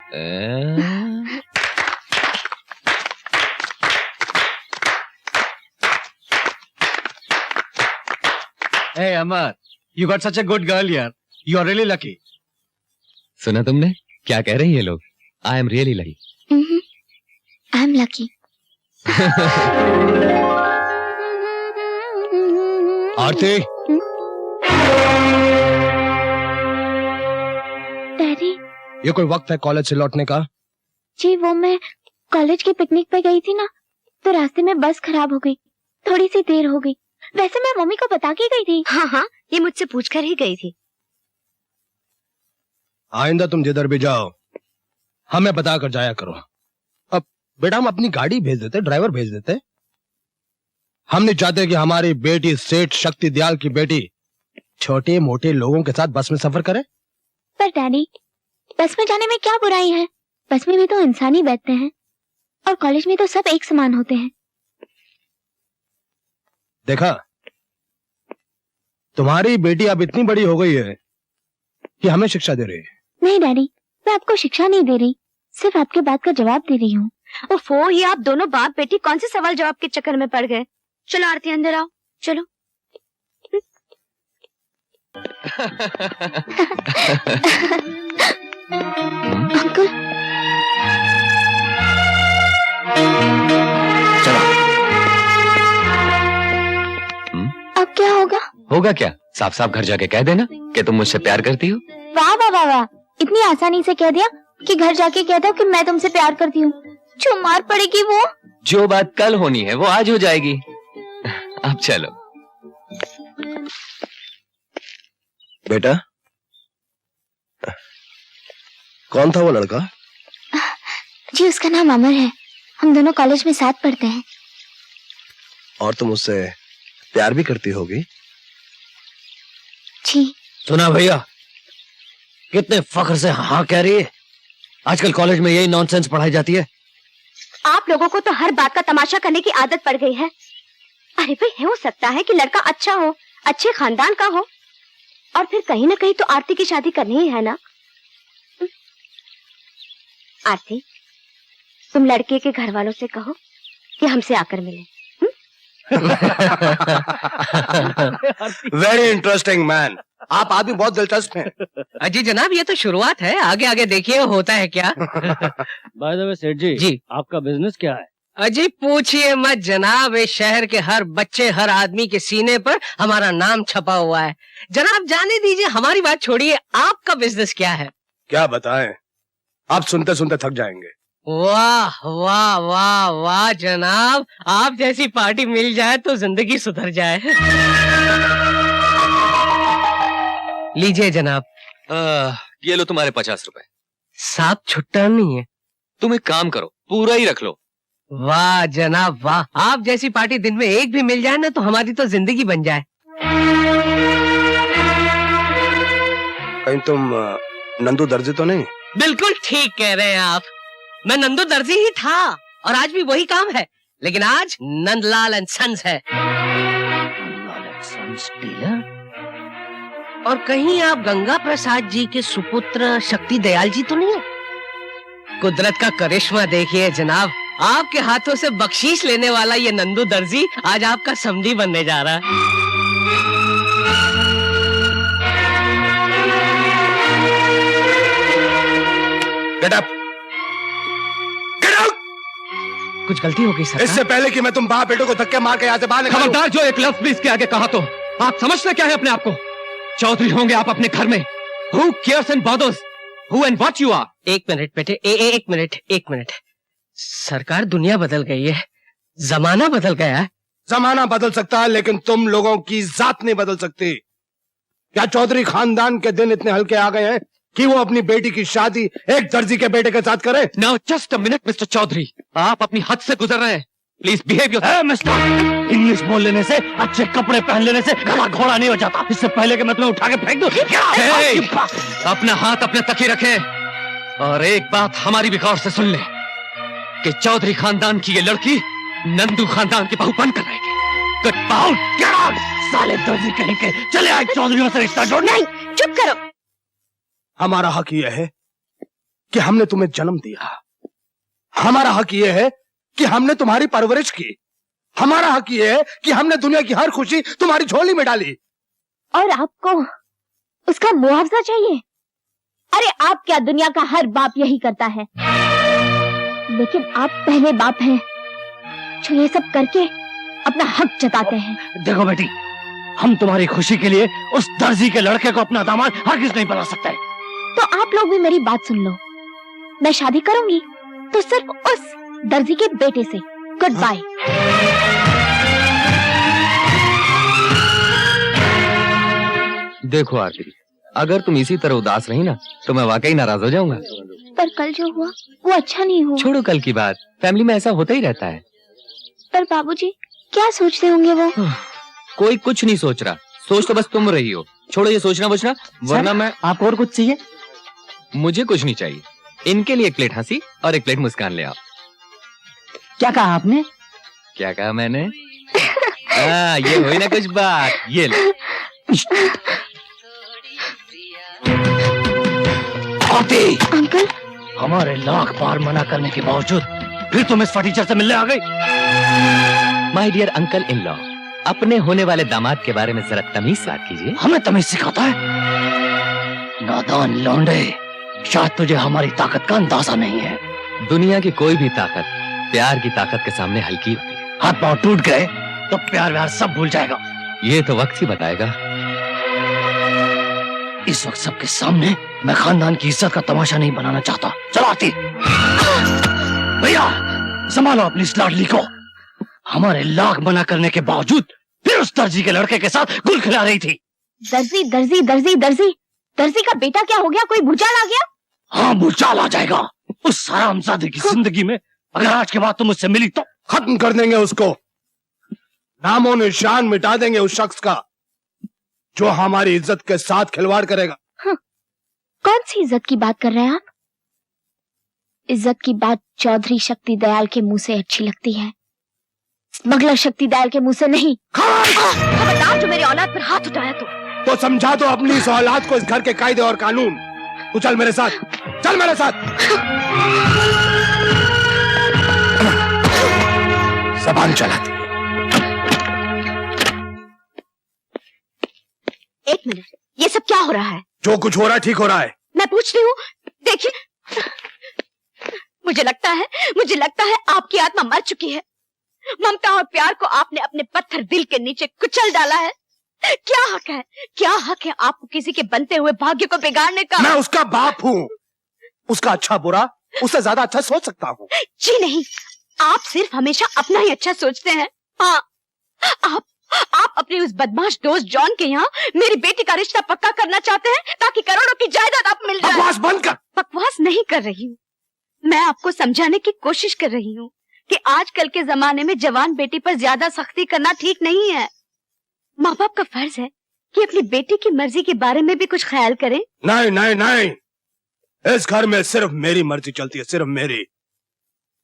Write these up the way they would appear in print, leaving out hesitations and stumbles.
Hey Amar, you got such a good girl यार. You are really lucky. सुना तुमने क्या कह रही है लोग? I am really lucky. I am lucky. Aarti. Daddy. ये कोई वक्त है कॉलेज से लौटने का? जी वो मैं कॉलेज की पिकनिक पे गई थी ना, तो रास्ते में बस खराब हो गई, थोड़ी सी देर हो गई. वैसे मैं मम्मी को बता के गई थी. हाँ, ये मुझसे पूछकर ही गई थी. आइंदा तुम जिधर भी जाओ हमें बता कर जाया करो. अब बेटा हम अपनी गाड़ी भेज देते, ड्राइवर भेज देते. हम नहीं चाहते कि हमारी बेटी सेठ शक्ति दयाल की बेटी छोटे मोटे लोगों के साथ बस में सफर करे. पर डैडी, बस में जाने में क्या बुराई है? बस में भी तो इंसान ही बैठते हैं, और कॉलेज में तो सब एक समान होते हैं. देखा, तुम्हारी बेटी अब इतनी बड़ी हो गई है कि हमें शिक्षा दे रही है. नहीं डैडी, मैं आपको शिक्षा नहीं दे रही, सिर्फ आपके बात का जवाब दे रही हूँ. ओफो, ये आप दोनों बाप बेटी कौन से सवाल जवाब के चक्कर में पड़ गए? चलो आरती अंदर आओ, चलो. अंकल. चलो. अब क्या होगा? होगा क्या? साफ साफ घर जाके कह देना कि तुम मुझसे प्यार करती हो. वाह वाह वाह वाह, इतनी आसानी से कह दिया कि घर जाके कह दो कि मैं तुमसे प्यार करती हूँ. जो मार पड़ेगी वो. जो बात कल होनी है वो आज हो जाएगी. अब चलो. बेटा, कौन था वो लड़का? जी उसका नाम अमर है, हम दोनों कॉलेज में साथ पढ़ते हैं. और तुम उससे प्यार भी करती होगी? जी. सुना भैया, कितने फख्र से हाँ कह रही है. आजकल कॉलेज में यही नॉनसेंस पढ़ाई जाती है. आप लोगों को तो हर बात का तमाशा करने की आदत पड़ गई है. अरे भाई, हो सकता है कि लड़का अच्छा हो, अच्छे खानदान का हो, और फिर कहीं ना कहीं तो आरती की शादी करनी ही है ना. आरती, तुम लड़के के घर वालों से कहो कि हमसे आकर मिले. Very interesting man. आप आदमी बहुत दिलचस्प हैं. अजी जनाब, ये तो शुरुआत है, आगे आगे देखिए होता है क्या. बाय द वे सेठ जी, जी आपका बिजनेस क्या है? अजी पूछिए मत जनाब, इस शहर के हर बच्चे हर आदमी के सीने पर हमारा नाम छपा हुआ है. जनाब जाने दीजिए, हमारी बात छोड़िए, आपका बिजनेस क्या है? क्या बताएं, आप सुनते सुनते थक जाएंगे. वाह वाह वाह वाह जनाब, आप जैसी पार्टी मिल जाए तो जिंदगी सुधर जाए. लीजिए जनाब. ये लो तुम्हारे 50 रुपए. साहब छुट्टा नहीं है. तुम एक काम करो, पूरा ही रख लो. वाह जनाब वाह, आप जैसी पार्टी दिन में एक भी मिल जाए ना तो हमारी तो जिंदगी बन जाए. कहीं तुम नंदू दर्जी तो नहीं? बिल्कुल ठीक कह रहे हैं आप, मैं नंदू दर्जी ही था और आज भी वही काम है, लेकिन आज नंदलाल एंड सन्स है. और कहीं आप गंगा प्रसाद जी के सुपुत्र शक्ति दयाल जी तो नहीं है? कुदरत का करिश्मा देखिए जनाब, आपके हाथों से बख्शीश लेने वाला ये नंदू दर्जी आज आपका समधी बनने जा रहा है. Get up! Get out! कुछ गलती हो गई सर. इससे पहले कि मैं तुम बाप बेटों को धक्के मार के यहाँ से बाहर निकालूं। खबरदार, जो एक लफ्ज भी इसके आगे कहा तो आप समझते क्या है अपने आप को? चौधरी होंगे आप अपने घर में. Who cares and bothers? Who and what you are? एक मिनट बेटे, एक मिनट. सरकार, दुनिया बदल गई है, जमाना बदल गया है. जमाना बदल सकता है लेकिन तुम लोगों की जात नहीं बदल सकती. क्या चौधरी खानदान के दिन इतने हल्के आ गए हैं कि वो अपनी बेटी की शादी एक दर्जी के बेटे के साथ करे? Now just a minute, Mr. Chaudhary, आप अपनी हद से गुजर रहे हैं. Please behave yourself. Mister, English बोल लेने से, अच्छे कपड़े पहन लेने से घोड़ा घोड़ा नहीं हो जाता. इससे पहले कि मैं तुम्हें उठा के फेंक दूं. अपना हाथ अपने तक ही रखे, और एक बात हमारी भी गौर से सुन ले कि चौधरी खानदान की ये लड़की नंदू खानदान की बहू बनकर रहेगी. Get out! साले दर्जी कहीं के, चले आए चौधरियों से रिश्ता जोड़ने. नहीं, चुप करो. हमारा हक यह है कि हमने तुम्हें जन्म दिया। हमारा हक ये है कि हमने तुम्हारी परवरिश की। हमारा हक ये है कि हमने दुनिया की हर खुशी तुम्हारी झोली में डाली। और आपको उसका मुआवजा चाहिए? अरे आप क्या, दुनिया का हर बाप यही करता है, लेकिन आप पहले बाप हैं जो ये सब करके अपना हक जताते हैं। देखो बेटी, हम तुम्हारी खुशी के लिए उस दर्जी के लड़के को अपना दामाद हरगिज नहीं बना सकते। तो आप लोग भी मेरी बात सुन लो। मैं शादी करूंगी तो सिर्फ उस दर्जी के बेटे से। Good bye. देखो आरती, अगर तुम इसी तरह उदास रही ना तो मैं वाकई नाराज हो जाऊंगा। पर कल जो हुआ वो अच्छा नहीं हुआ। छोड़ो कल की बात, फैमिली में ऐसा होता ही रहता है। पर बाबूजी क्या सोचते होंगे वो? कोई कुछ नहीं सोच रहा, सोच तो बस तुम रही हो। छोड़ो ये सोचना बचना, वरना मैं। आपको और कुछ चाहिए? मुझे कुछ नहीं चाहिए, इनके लिए एक प्लेट हंसी और एक प्लेट मुस्कान ले आओ। क्या कहा आपने? क्या कहा मैंने? ये हुई ना कुछ बात। ये लो। आरती, अंकल, हमारे लाख बार मना करने के बावजूद फिर तुम इस फटीचर से मिलने आ गई। My dear uncle in law, अपने होने वाले दामाद के बारे में जरा तमीज से बात कीजिए। हमें तमीज सिखाता है? नादान लौंडे, शायद तुझे हमारी ताकत का अंदाजा नहीं है। दुनिया की कोई भी ताकत प्यार की ताकत के सामने हल्की होती है। हाथ पांव टूट गए तो प्यार व्यार सब भूल जाएगा। ये तो वक्त ही बताएगा। इस वक्त सबके सामने मैं खानदान की इज्जत का तमाशा नहीं बनाना चाहता। चलो आरती। भैया संभालो अपनी इस लाडली को। हमारे लाख मना करने के बावजूद फिर उस दर्जी के लड़के के साथ गुल खिला रही थी। दर्जी दर्जी दर्जी दर्जी दर्जी का बेटा क्या हो गया? कोई भूचाल आ गया? हाँ, भूचाल आ जाएगा उस हरामजादे की जिंदगी में। अगर आज के बाद तुम मुझसे मिली तो खत्म कर देंगे उसको। नामो निशान मिटा देंगे उस शख्स का जो हमारी इज्जत के साथ खिलवाड़ करेगा। कौन सी इज्जत की बात कर रहे हैं आप? इज्जत की बात चौधरी शक्ति दयाल के मुंह से अच्छी लगती है, स्मगलर शक्ति दयाल के मुंह से नहीं। खबरदार जो मेरी औलाद पर हाथ उठाया तो समझा दो अपनी इस औलाद को इस घर के कायदे और कानून। तू चल मेरे साथ, चल मेरे साथ। जबान चलाती। एक मिनट, ये सब क्या हो रहा है? जो कुछ हो रहा है ठीक हो रहा है। मैं पूछती हूँ। देखिए, मुझे लगता है आपकी आत्मा मर चुकी है। ममता और प्यार को आपने अपने पत्थर दिल के नीचे कुचल डाला है। क्या हक है आपको किसी के बनते हुए भाग्य को बिगाड़ने का? मैं उसका बाप हूँ, उसका अच्छा बुरा उससे ज्यादा अच्छा सोच सकता हूँ। जी नहीं, आप सिर्फ हमेशा अपना ही अच्छा सोचते हैं। हाँ, आप अपने उस बदमाश दोस्त जॉन के यहाँ मेरी बेटी का रिश्ता पक्का करना चाहते हैं ताकि करोड़ों की जायदाद आप मिल जाए। बकवास बंद कर। बकवास नहीं कर रही हूँ, मैं आपको समझाने की कोशिश कर रही हूँ कि आजकल के जमाने में जवान बेटी पर ज्यादा सख्ती करना ठीक नहीं है। माँ बाप का फर्ज है कि अपनी बेटी की मर्जी के बारे में भी कुछ ख्याल करें। नहीं नहीं नहीं, इस घर में सिर्फ मेरी मर्जी चलती है, सिर्फ मेरी।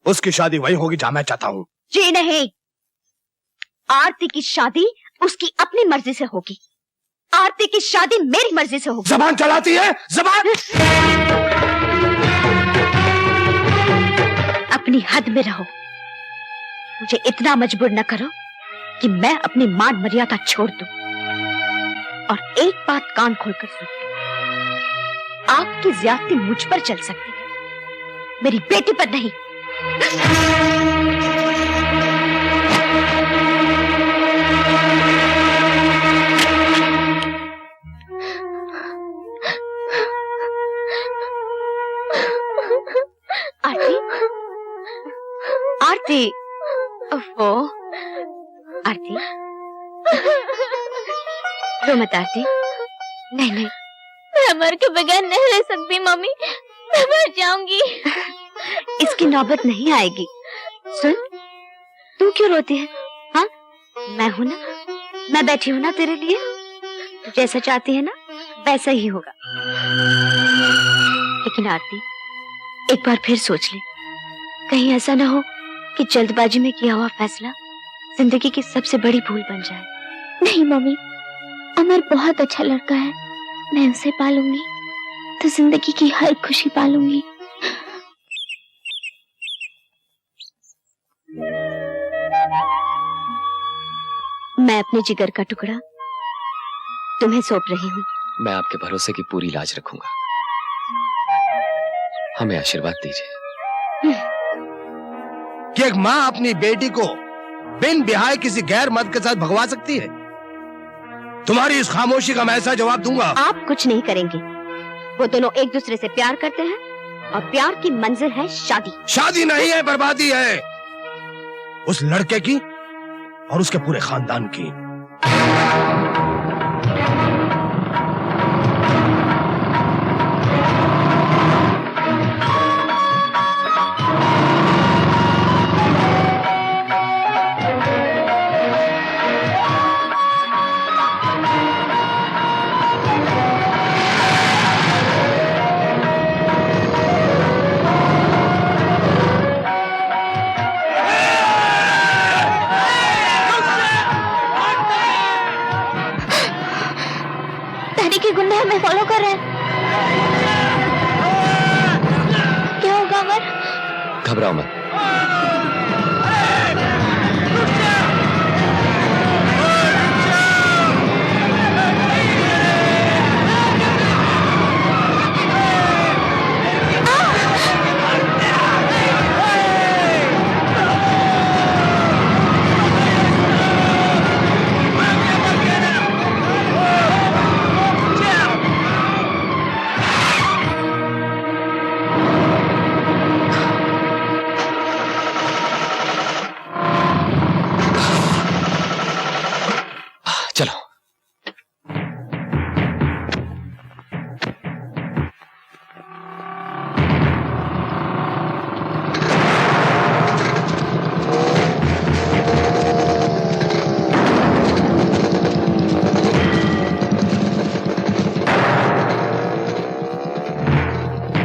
उसकी शादी वही होगी जहाँ मैं चाहता हूँ। जी नहीं, आरती की शादी उसकी अपनी मर्जी से होगी। आरती की शादी मेरी मर्जी से होगी। जबान चलाती है, जबान। अपनी हद में रहो, मुझे इतना मजबूर न करो कि मैं अपनी मान मर्यादा छोड़ दूं। और एक बात कान खोलकर सुन, आपकी ज्यादती मुझ पर चल सकती है, मेरी बेटी पर नहीं। आरती, आरती, ओफो, आरती, रो मत आरती। नहीं नहीं, मैं मर के बगैर नहीं रह सकती मम्मी, मैं मर जाऊंगी। इसकी नौबत नहीं आएगी। सुन, तू क्यों रोती है? हाँ, मैं हूं ना, मैं बैठी हूं ना तेरे लिए। तू जैसा चाहती है ना वैसा ही होगा। लेकिन आरती, एक बार फिर सोच ले, कहीं ऐसा ना हो कि जल्दबाजी में किया हुआ फैसला जिंदगी की सबसे बड़ी भूल बन जाए। नहीं मम्मी, अमर बहुत अच्छा लड़का है, मैं उसे पालूंगी तो जिंदगी की हर खुशी पालूंगी। मैं अपने जिगर का टुकड़ा तुम्हें सौंप रही हूँ। मैं आपके भरोसे की पूरी लाज रखूंगा। हमें आशीर्वाद दीजिए। कि एक माँ अपनी बेटी को बिन ब्याहे किसी गैर मर्द के साथ भगवा सकती है? तुम्हारी इस खामोशी का मैं ऐसा जवाब दूंगा। आप कुछ नहीं करेंगे। वो दोनों एक दूसरे से प्यार करते हैं और प्यार की मंजिल है शादी। शादी नहीं है, बर्बादी है, उस लड़के की और उसके पूरे खानदान की। के गुंडे हमें फॉलो कर रहे हैं। क्या होगा अमर? घबराओ मत। चलो।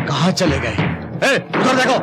कहाँ चले गए? उधर देखो।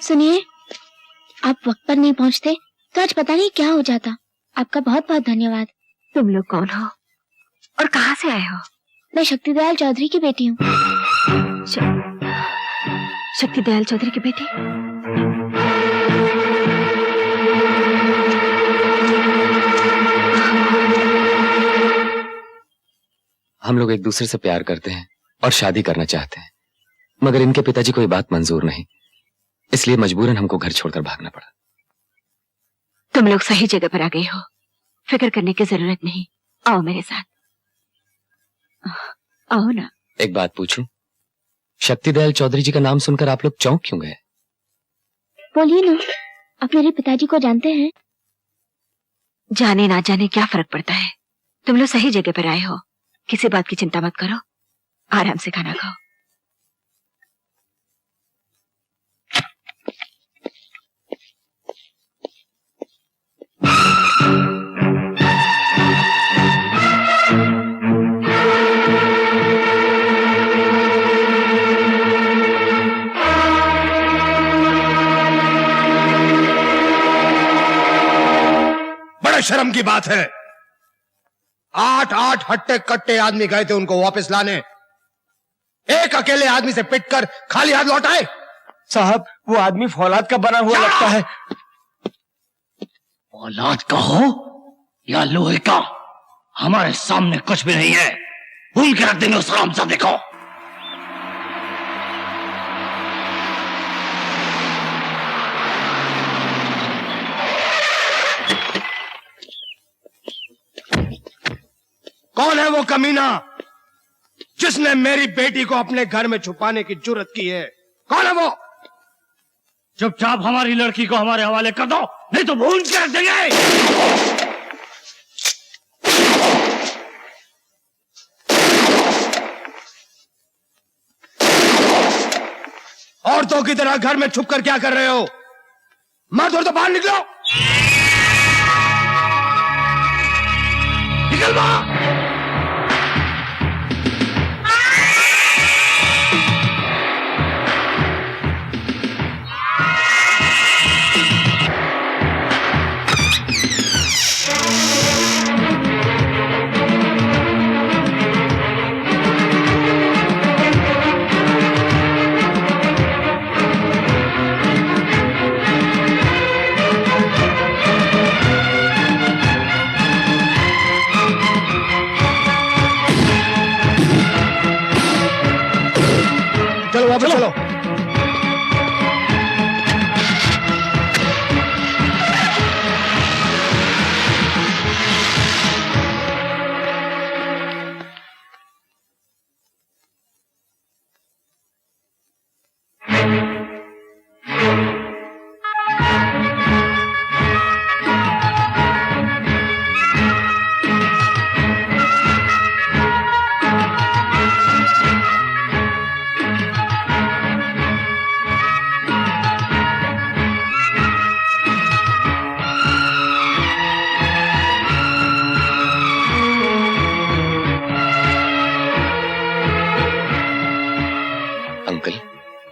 सुनिए, आप वक्त पर नहीं पहुंचते तो आज पता नहीं क्या हो जाता। आपका बहुत बहुत धन्यवाद। तुम लोग कौन हो और कहाँ से आए हो? मैं शक्ति दयाल चौधरी की बेटी हूँ। शक्ति दयाल चौधरी की बेटी? हम लोग एक दूसरे से प्यार करते हैं और शादी करना चाहते हैं, मगर इनके पिताजी को ये बात मंजूर नहीं, इसलिए मजबूरन हमको घर छोड़कर भागना पड़ा। तुम लोग सही जगह पर आ गए हो, फिक्र करने की जरूरत नहीं। आओ मेरे साथ, आओ ना। एक बात पूछूं, शक्ति दयाल चौधरी जी का नाम सुनकर आप लोग चौंक क्यों गए? बोलिए ना, आप मेरे पिताजी को जानते हैं? जाने ना जाने क्या फर्क पड़ता है, तुम लोग सही जगह पर आए हो। किसी बात की चिंता मत करो, आराम से खाना खाओ। बड़े शर्म की बात है, 8 हट्टे कट्टे आदमी गए थे उनको वापस लाने, एक अकेले आदमी से पिटकर खाली हाथ लौट आए। साहब, वो आदमी फौलाद का बना हुआ लगता है। औलाद का हो या लोहे का, हमारे सामने कुछ भी नहीं है। भूल के रख देंगे उस हरामजादे को। कौन है वो कमीना जिसने मेरी बेटी को अपने घर में छुपाने की जुर्रत की है? कौन है वो? चुपचाप हमारी लड़की को हमारे हवाले कर दो, नहीं तो भूल के रख देंगे। औरतों की तरह घर में छुप कर क्या कर रहे हो? मर्द हो तो बाहर निकलो। निकल बाहर। चलो वापस चलो।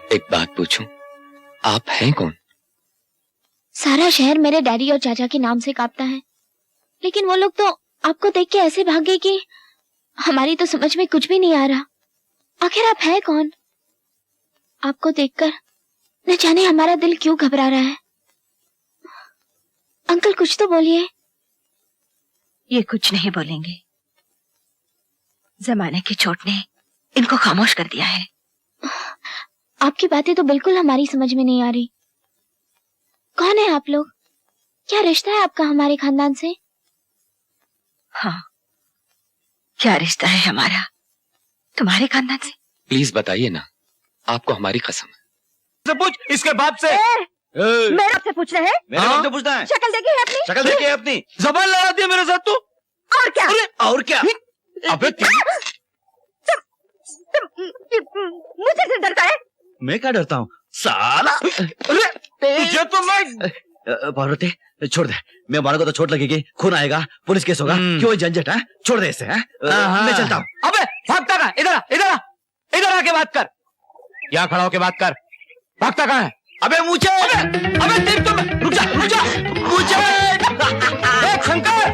एक बात पूछूं, आप हैं कौन? सारा शहर मेरे डैडी और चाचा के नाम से कांपता है, लेकिन वो लोग तो आपको देख के ऐसे भागे कि हमारी तो समझ में कुछ भी नहीं आ रहा। आखिर आप हैं कौन? आपको देखकर न जाने हमारा दिल क्यों घबरा रहा है। अंकल कुछ तो बोलिए। ये कुछ नहीं बोलेंगे, जमाने की चोट ने इनको खामोश कर दिया है। आपकी बातें तो बिल्कुल हमारी समझ में नहीं आ रही। कौन है आप लोग? क्या रिश्ता है आपका हमारे खानदान से? हाँ, क्या रिश्ता है हमारा तुम्हारे खानदान से? प्लीज बताइए ना, आपको हमारी कसम है। पूछ इसके बाप से। मेरे आपसे पूछ रहे हैं? मेरे बाप से पूछना है। शक्ल देखी है अपनी? शक्ल देखी है अपनी। जबान लड़ा दी है मेरे साथ तू। और क्या? अरे और क्या? अबे मुझे से डरता है? मैं क्या डरता हूँ साला। अरे तुझे तो मैं पार्वती छोड़ दे, मैं मारूंगा तो चोट लगेगी, खून आएगा, पुलिस केस होगा, क्यों झंझट है? छोड़ दे इसे। मैं चलता हूँ। अबे भागता कहाँ? इधर आ, इधर आ, इधर आके बात कर। यहाँ खड़ा होके बात कर। भागता कहाँ है? अबे मुझे, अबे तेरी तो रुक जा, रुक जा, मुझे शंकर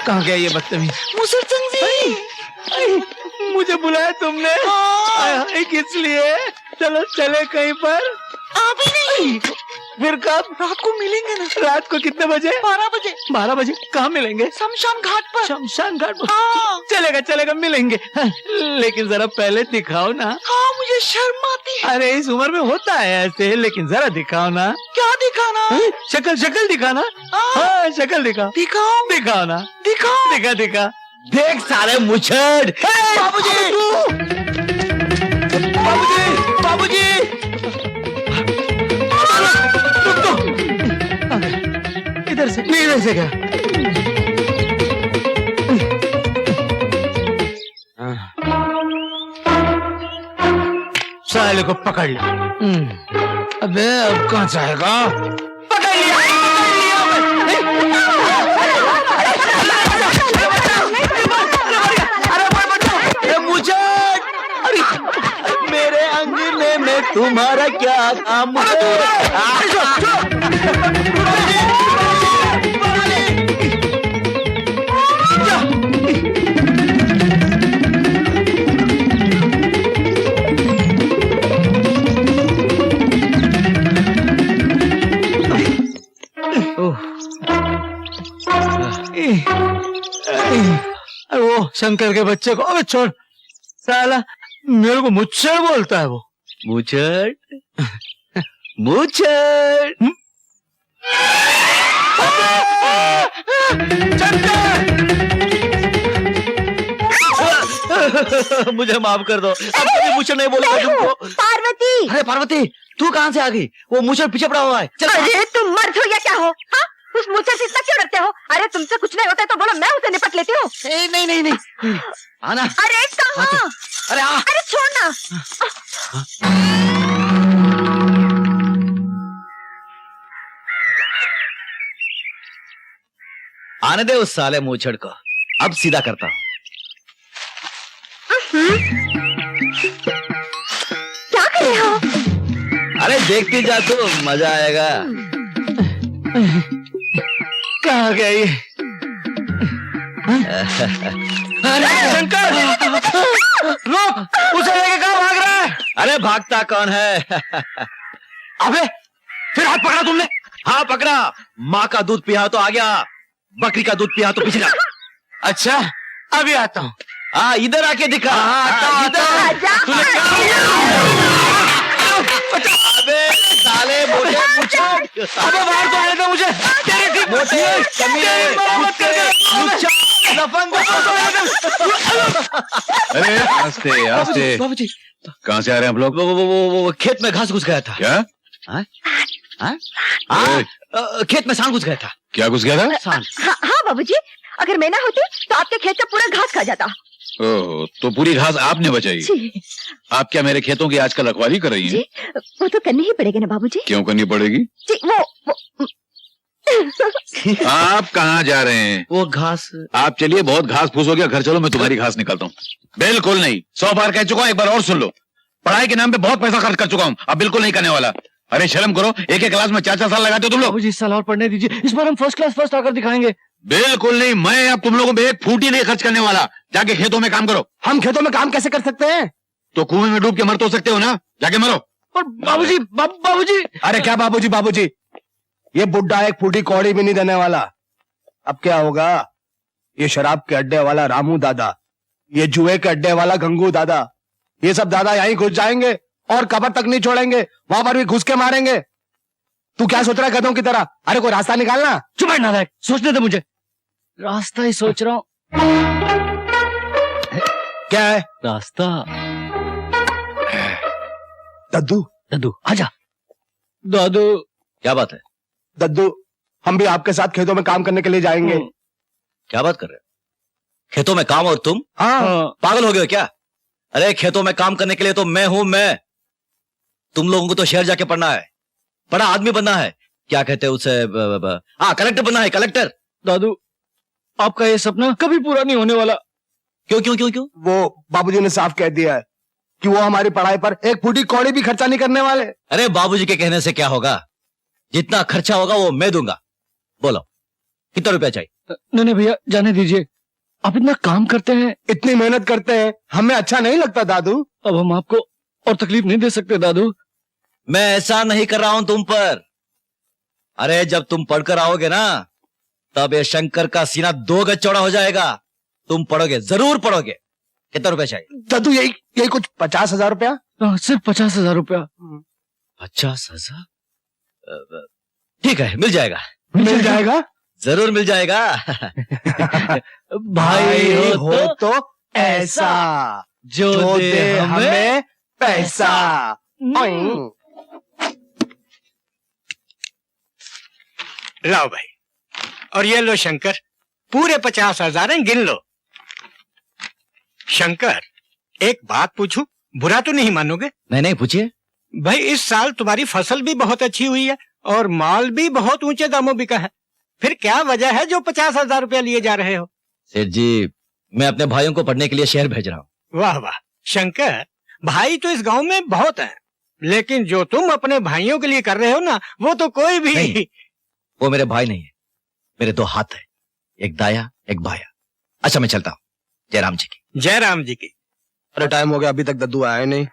कहाँ गया ये बदतमीज? मुसलसन जी, मुझे बुलाया तुमने? किस लिए? चलो चले कहीं पर। अभी नहीं, फिर कब? रात को मिलेंगे ना। रात को कितने बजे? 12 बजे 12 बजे। कहाँ मिलेंगे? शमशान घाट पर। शमशान घाट पर। हाँ। चलेगा चलेगा, मिलेंगे। लेकिन जरा पहले दिखाओ ना। हाँ, मुझे शर्म आती है। अरे इस उम्र में होता है ऐसे, लेकिन जरा दिखाओ ना। क्या दिखाना? शक्ल शक्ल दिखाना। हाँ। हाँ शक्ल दिखाओ। दिखाओ दिखाओ ना। दिखाओ। दिखा दिखा। देख साले मुछड़। बाबूजी, बाबूजी, बाबूजी, इधर से नहीं, इधर से क्या? साले को पकड़ लिया। अबे अब कहाँ जाएगा? पकड़ लिया, मेरे अंगने में तुम्हारा क्या काम वो शंकर के बच्चे को अबे छोड़, साला मेरे को मुच्छर बोलता है वो। मुछड़ मुछड़। मुझे माफ कर दो, अब कभी मुछड़ नहीं बोलूंगा तुमको। पार्वती। अरे पार्वती, तू कहाँ से आ गई? वो मुछड़ पीछे पड़ा हुआ है। चल अरे तुम मर्द हो या क्या हो? हाँ, उस मुझसे से इतना क्यों डरते हो? अरे तुमसे कुछ नहीं होता है तो बोलो, मैं उसे निपट लेती हूँ। नहीं नहीं नहीं, आना। अरे कहाँ? अरे आ। अरे छोड़ना। आने दे उस साले मुछड़ को, अब सीधा करता हूँ। क्या कर रहे हो? अरे देखती जा तू, मजा आएगा। कहाँ गया ये? अरे शंकर, रुक, उसे लेके कहाँ भाग रहा है? अरे भागता कौन है? अबे फिर हाथ पकड़ा तुमने? हाँ पकड़ा। माँ का दूध पिया तो आ गया, बकरी का दूध पिया तो पीछे जा। अच्छा अभी आता हूँ। हाँ इधर आके दिखा। अबे साले मोटे मुछड़, अबे बाहर तो आने दो मुझे। मोटे कमीने, लुच्चा, लफंग। अरे आस्ते आस्ते, बाबूजी कहाँ से आ रहे हैं हम लोग? वो खेत में घास घुस गया था। क्या? खेत में सांड घुस गया था। क्या घुस गया था? सांड। हाँ बाबूजी, अगर मैं ना होती तो आपके खेत का पूरा घास खा जाता। ओह, तो पूरी घास आपने बचाई? जी आप क्या मेरे खेतों की आजकल रखवाली कर रही हैं? जी, वो तो करनी ही पड़ेगी ना बाबूजी। क्यों करनी पड़ेगी? जी वो आप कहाँ जा रहे हैं? वो घास। आप चलिए, बहुत घास फूस हो गया, घर चलो, मैं तुम्हारी घास निकालता हूँ। बिल्कुल नहीं, 100 बार कह चुका हूँ, एक बार और सुन लो। पढ़ाई के नाम पे बहुत पैसा खर्च कर चुका हूँ, अब बिल्कुल नहीं करने वाला। अरे शर्म करो, एक एक क्लास में 4-4 साल लगाते हो तुम लोग। बाबूजी इस साल और पढ़ने दीजिए, इस बार हम फर्स्ट क्लास फर्स्ट आकर दिखाएंगे। बिल्कुल नहीं, मैं अब तुम लोगों पे एक फूटी नहीं खर्च करने वाला। जाके खेतों में काम करो। हम खेतों में काम कैसे कर सकते हैं? तो कुएं में डूब के मर तो सकते हो ना, जाके मरो। और बाबूजी बाबूजी, अरे क्या बाबूजी बाबूजी, ये बुड्ढा एक फूटी कौड़ी भी नहीं देने वाला। अब क्या होगा? ये शराब के अड्डे वाला रामू दादा, ये जुए के अड्डे वाला गंगू दादा, ये सब दादा यहीं घुस जाएंगे और कब्र तक नहीं छोड़ेंगे, वहां पर भी घुस के मारेंगे। तू क्या सोच रहा है गधों की तरह? अरे कोई रास्ता निकालना। चुप है नालायक, सोचने दे मुझे। रास्ता ही सोच रहा हूँ। क्या है? रास्ता। दद्दू, दादू आजा। दादू क्या बात है? दद्दू, हम भी आपके साथ खेतों में काम करने के लिए जाएंगे। क्या बात कर रहे हो? खेतों में काम और तुम? हाँ, पागल हो गए हो क्या? अरे खेतों में काम करने के लिए तो मैं हूं। मैं, तुम लोगों को तो शहर जाके पढ़ना है, बड़ा आदमी बनना है। क्या कहते हैं उसे? हाँ, कलेक्टर बनना है, कलेक्टर। दादू, आपका ये सपना कभी पूरा नहीं होने वाला। क्यों क्यों क्यों क्यों? वो बाबूजी ने साफ कह दिया है कि वो हमारी पढ़ाई पर एक फूटी कौड़ी भी खर्चा नहीं करने वाले। अरे बाबूजी के कहने से क्या होगा? जितना खर्चा होगा वो मैं दूंगा। बोलो कितना रुपया चाहिए? नहीं भैया, जाने दीजिए। आप इतना काम करते हैं, इतनी मेहनत करते हैं, हमें अच्छा नहीं लगता दादू। अब हम आपको और तकलीफ नहीं दे सकते दादू। मैं ऐसा नहीं कर रहा हूं तुम पर। अरे जब तुम पढ़कर आओगे ना, तब ये शंकर का सीना 2 गज चौड़ा हो जाएगा। तुम पढ़ोगे, जरूर पढ़ोगे। कितना रुपया चाहिए? दादू यही कुछ 50,000 रुपया। सिर्फ 50,000 रुपया। 50,000? ठीक है, मिल जाएगा। मिल जाएगा? जरूर मिल जाएगा। भाई हो तो ऐसा जो दे हमें पैसा। लाओ भाई, और ये लो शंकर, पूरे 50,000 हैं, गिन लो। शंकर, एक बात पूछूं, बुरा तो नहीं मानोगे? नहीं पूछिए। भाई इस साल तुम्हारी फसल भी बहुत अच्छी हुई है और माल भी बहुत ऊंचे दामों बिका है, फिर क्या वजह है जो 50,000 रुपया लिए जा रहे हो? सेठ जी, मैं अपने भाइयों को पढ़ने के लिए शहर भेज रहा हूँ। वाह वाह शंकर, भाई तो इस गांव में बहुत हैं, लेकिन जो तुम अपने भाइयों के लिए कर रहे हो ना, वो तो कोई भी नहीं, वो मेरे भाई नहीं है, मेरे 2 हाथ है, एक दाया एक बाया। अच्छा मैं चलता हूँ। जयराम जी की। जयराम जी की। अरे टाइम हो गया, अभी तक दादू आया नहीं।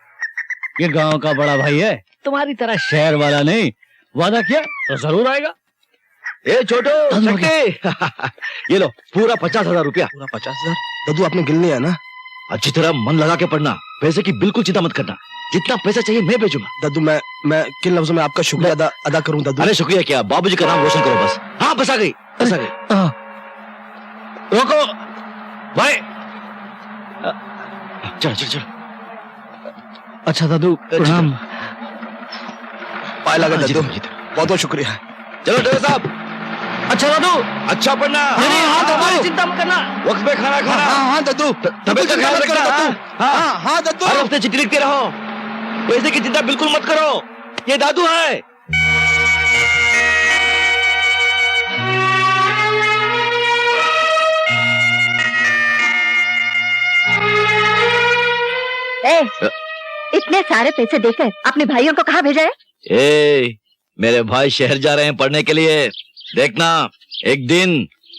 ये गांव का बड़ा भाई है, तुम्हारी तरह शहर वाला नहीं। वादा किया तो जरूर आएगा। ए छोटो, ये लो पूरा 50,000 रुपया। पूरा 50,000? दादू आपने गिन लिया ना? अच्छी तरह मन लगा के पढ़ना, पैसे की बिल्कुल चिंता मत करना। जितना पैसा चाहिए मैं भेजूंगा। दादू मैं किन लफ्जों में आपका शुक्रिया अदा करूं दादू? अरे शुक्रिया क्या, बाबूजी का नाम रोशन करो बस। हाँ बस आ गई, बस आ गई। रोको भाई, चलो चलो चलो। अच्छा दादू, प्रणाम। पाए लगा दादू, बहुत बहुत शुक्रिया। चलो ड्राइवर साहब। अच्छा दादू, अच्छा पढ़ना। हाँ दादू, चिंता मत करना। वक्त पे खाना खाना। हाँ दादू, तबियत का ख्याल रखना। हाँ दादू। हर हफ्ते चिट्ठी लिखते रहो, पैसे की चिंता बिल्कुल मत करो। ये दादू है। इतने सारे पैसे देकर अपने भाइयों को कहाँ भेजा है? मेरे भाई शहर जा रहे हैं पढ़ने के लिए। देखना एक दिन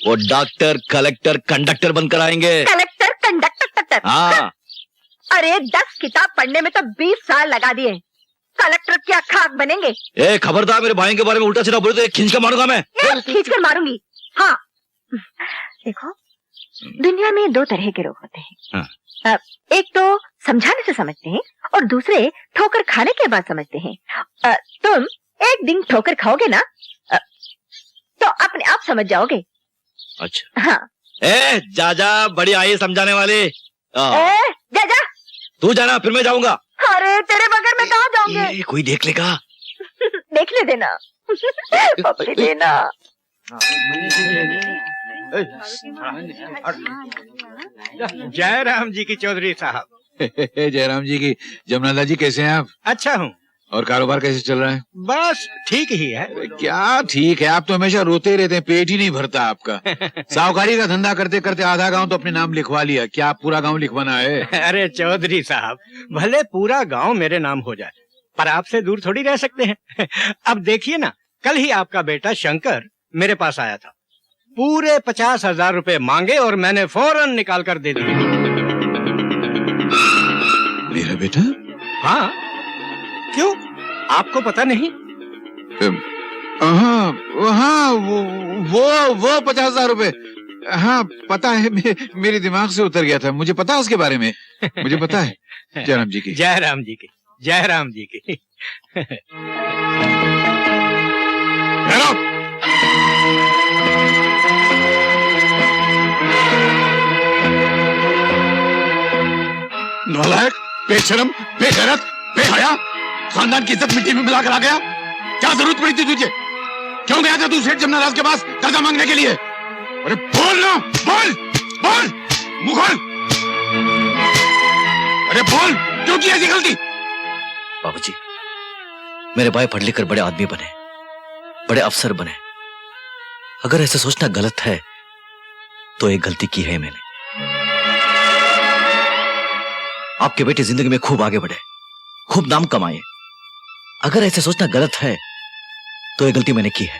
वो डॉक्टर, कलेक्टर, कंडक्टर बनकर आएंगे। Collector, conductor? हाँ। अरे 10 किताब पढ़ने में तो 20 साल लगा दिए, कलेक्टर क्या खाक बनेंगे? खबरदार, मेरे भाई के बारे में उल्टा सीधा बोले तो खींच कर मारूंगा मैं। खींच कर मारूंगी। हाँ देखो, दुनिया में 2 तरह के लोग होते हैं। हाँ। एक तो समझाने से समझते हैं और दूसरे ठोकर खाने के बाद समझते हैं। तुम एक दिन ठोकर खाओगे ना, तो अपने आप समझ जाओगे। अच्छा। हाँ। जा बड़ी आई है समझाने वाली। जा तू जाना, फिर मैं जाऊंगा। अरे तेरे बगैर मैं कहाँ जाऊंगे? कोई देख लेगा। देख ले देना। पपड़ी देना। जयराम जी की चौधरी साहब। जयराम जी की। जमनाला जी कैसे हैं आप? अच्छा हूँ। और कारोबार कैसे चल रहा है? बस ठीक ही है। क्या ठीक है, आप तो हमेशा रोते रहते हैं, पेट ही नहीं भरता आपका। साहूकारी का धंधा करते करते आधा गांव तो अपने नाम लिखवा लिया, क्या आप पूरा गांव लिखवाना है? अरे चौधरी साहब, भले पूरा गांव मेरे नाम हो जाए, पर आपसे दूर थोड़ी रह सकते हैं। अब देखिए ना, कल ही आपका बेटा शंकर मेरे पास आया था, पूरे 50,000 रुपए मांगे और मैंने फौरन निकाल कर दे दिए। मेरा बेटा? हाँ, क्यों आपको पता नहीं? हाँ वो 50,000 रुपए, हाँ पता है, मेरे दिमाग से उतर गया था, मुझे पता है उसके बारे में, मुझे पता है। जयराम जी की। जयराम जी की। जयराम जी की। नालायक, बेशरम, बेगैरत, बेहया, खानदान की इज्जत मिट्टी में मिलाकर आ गया। क्या जरूरत पड़ी थी तुझे? क्यों गया था तू सेठ जमनालाल के पास कर्जा मांगने के लिए? अरे बोल ना, बोल बोल, मुंह खोल। अरे बोल, क्यों की ऐसी गलती? बाबूजी, मेरे भाई पढ़ लिख कर बड़े आदमी बने, बड़े अफसर बने। अगर ऐसे सोचना गलत है तो एक गलती की है मैंने। आपके बेटे जिंदगी में खूब आगे बढ़े, खूब नाम कमाए। अगर ऐसे सोचना गलत है तो एक गलती मैंने की है।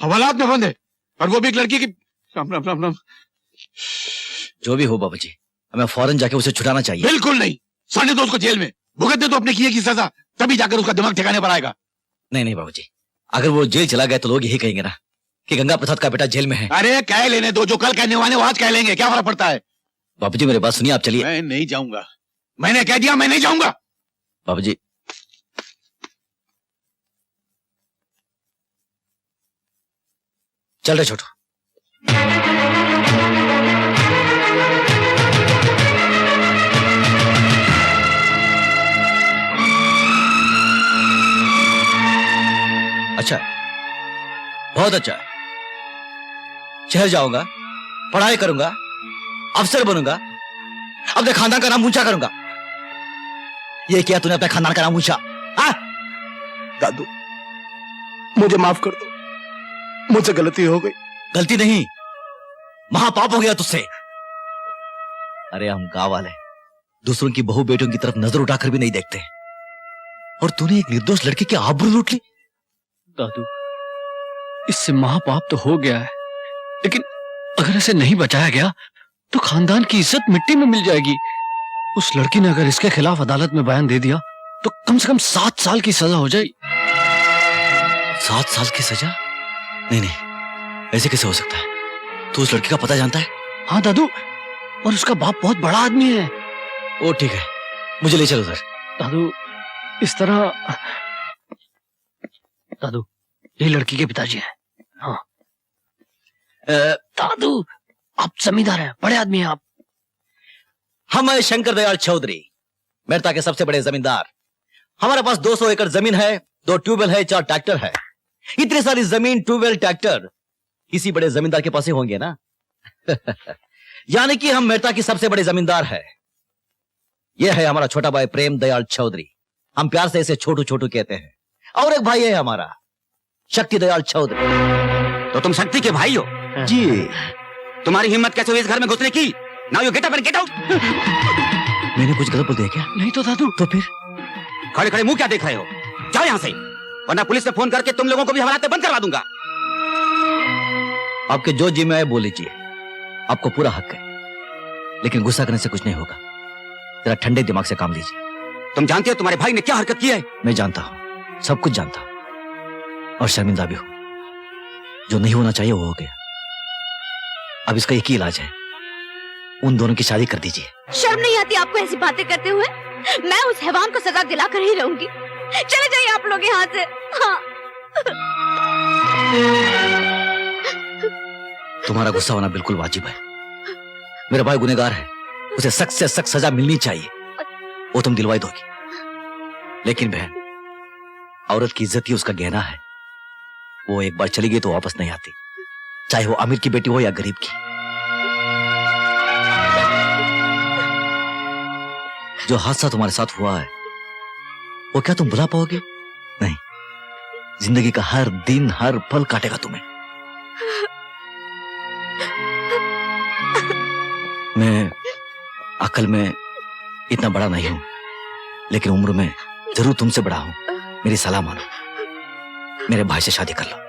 हवालात में बंद है, और वो भी एक लड़की की। राम राम राम राम। जो भी हो बाबूजी, हमें फौरन जाके उसे छुड़ाना चाहिए। बिल्कुल नहीं, साले दो उसको जेल में भुगत दे तो अपने किए की सजा, तभी जाकर उसका दिमाग ठिकाने पर आएगा। नहीं नहीं बाबूजी, अगर वो जेल चला गया तो लोग यही कहेंगे ना कि गंगा प्रसाद का बेटा जेल में है। अरे कह लेने दो, जो कल कहने वाले वो आज कह लेंगे, क्या फर्क पड़ता है। बाबूजी मेरी बात सुनिए, आप चलिए। मैं नहीं जाऊंगा, मैंने कह दिया मैं नहीं जाऊंगा। बाबूजी चल रहे छोटू। अच्छा, बहुत अच्छा। शहर जाऊंगा, पढ़ाई करूंगा, अफसर बनूंगा, अपने खानदान का नाम ऊंचा करूंगा। ये किया तूने अपने खानदान का नाम ऊंचा? हाँ? दादू मुझे माफ कर दो, मुझसे गलती हो गई। गलती नहीं, महापाप हो गया तुझसे। अरे हम गांव वाले दूसरों की बहू बेटियों की तरफ नजर उठाकर भी नहीं देखते, और तूने एक निर्दोष लड़की की आबरू लूट ली। दादू, इससे महापाप तो हो गया है, लेकिन अगर इसे नहीं बचाया गया तो खानदान की इज्जत मिट्टी में मिल जाएगी। उस लड़की ने अगर इसके खिलाफ अदालत में बयान दे दिया तो कम से कम 7 साल की सजा हो जाएगी। 7 साल की सजा? नहीं नहीं, ऐसे कैसे हो सकता है? तू उस लड़की का पता जानता है? हाँ दादू, और उसका बाप बहुत बड़ा आदमी है। ओ ठीक है, मुझे ले चलो उधर। दादू इस तरह, दादू ये लड़की के पिताजी हैं। हाँ दादू, आप जमींदार हैं, बड़े आदमी हैं आप। हम हैं शंकर दयाल चौधरी, मेरता के सबसे बड़े जमींदार। हमारे पास 200 एकड़ जमीन है, 2 ट्यूबवेल है, 4 ट्रैक्टर है। इतनी सारी जमीन, ट्यूबवेल, ट्रैक्टर किसी बड़े जमींदार के पास ही होंगे ना। यानी कि हम मेरता की सबसे बड़े जमींदार है। यह है हमारा छोटा भाई प्रेम दयाल चौधरी, हम प्यार से इसे छोटू छोटू कहते हैं। और एक भाई है हमारा शक्ति दयाल चौधरी। तो तुम शक्ति के भाई हो? जी। तुम्हारी हिम्मत कैसे हुई इस घर में घुसने की? Now you get up and get out. मैंने कुछ गलत बोल दिया क्या? नहीं तो दादू। तो फिर खड़े खड़े मुंह क्या देख रहे हो? जाओ यहाँ से, वरना पुलिस में फोन करके तुम लोगों को भी हवालात में बंद करवा दूंगा। आपके जो जी में आए बोल लीजिए, आपको पूरा हक है, लेकिन गुस्सा करने से कुछ नहीं होगा। जरा ठंडे दिमाग से काम लीजिए। तुम जानते हो तुम्हारे भाई ने क्या हरकत की है? मैं जानता हूं, सब कुछ जानता हूं, और शर्मिंदा भी हूं। जो नहीं होना चाहिए वो हो गया। अब इसका एक ही इलाज है, उन दोनों की शादी कर दीजिए। शर्म नहीं आती आपको ऐसी बातें करते हुए? मैं उस हैवान को सजा दिलाकर ही रहूंगी। चले जाइए आप लोग यहाँ से। हाँ। तुम्हारा गुस्सा होना बिल्कुल वाजिब है। मेरा भाई गुनहगार है, उसे सख्त से सख्त सजा मिलनी चाहिए, वो तुम दिलवाई दोगी। लेकिन बहन, औरत की इज्जत ही उसका गहना है। वो एक बार चली गई तो वापस नहीं आती, चाहे वो अमीर की बेटी हो या गरीब की। जो हादसा तुम्हारे साथ हुआ है वो क्या तुम भुला पाओगे? नहीं, जिंदगी का हर दिन हर पल काटेगा तुम्हें। मैं अकल में इतना बड़ा नहीं हूं, लेकिन उम्र में जरूर तुमसे बड़ा हूं। मेरी सलाह मानो, मेरे भाई से शादी कर लो।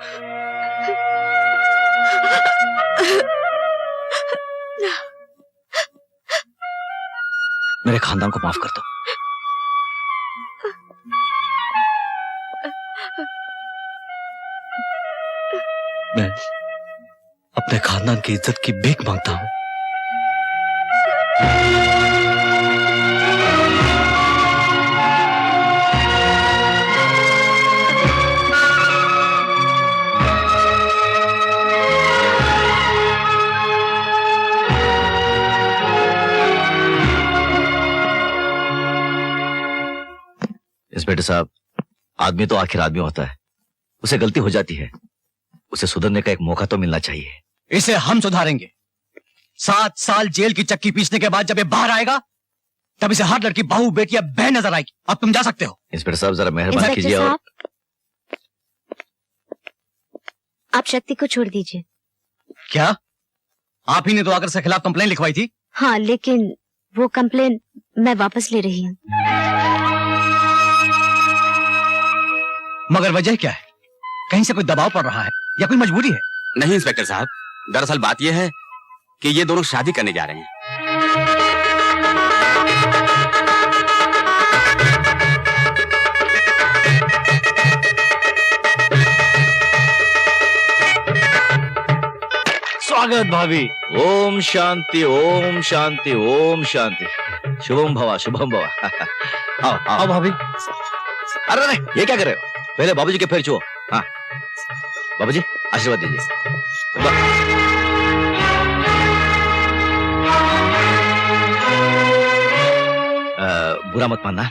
मेरे खानदान को माफ कर दो। मैं अपने खानदान की इज्जत की भीख मांगता हूं। इंस्पेक्टर साहब, आदमी तो आखिर आदमी होता है, उसे गलती हो जाती है, उसे सुधरने का एक मौका तो मिलना चाहिए। इसे हम सुधारेंगे। 7 साल जेल की चक्की पीसने के बाद जब ये बाहर आएगा तब इसे हर लड़की बहू बेटी या बहन नजर आएगी। अब तुम जा सकते हो। इंस्पेक्टर साहब जरा मेहरबानी कीजिए। और आप शक्ति को छोड़ दीजिए। क्या आप ही ने तो आकर से खिलाफ कंप्लेन लिखवाई थी? हाँ, लेकिन वो कंप्लेन मैं वापस ले रही हूँ। मगर वजह क्या है? कहीं से कोई दबाव पड़ रहा है? या कोई मजबूरी है? नहीं इंस्पेक्टर साहब, दरअसल बात यह है कि ये दोनों शादी करने जा रहे हैं। स्वागत भाभी। ओम शांति ओम शांति ओम शांति। शुभम भवा शुभम भवा। आओ आओ आओ भाभी। अरे अरे ये क्या कर रहे हो? पहले बाबूजी के पैर छुओ। हाँ बाबूजी आशीर्वाद दीजिए। बुरा मत मानना,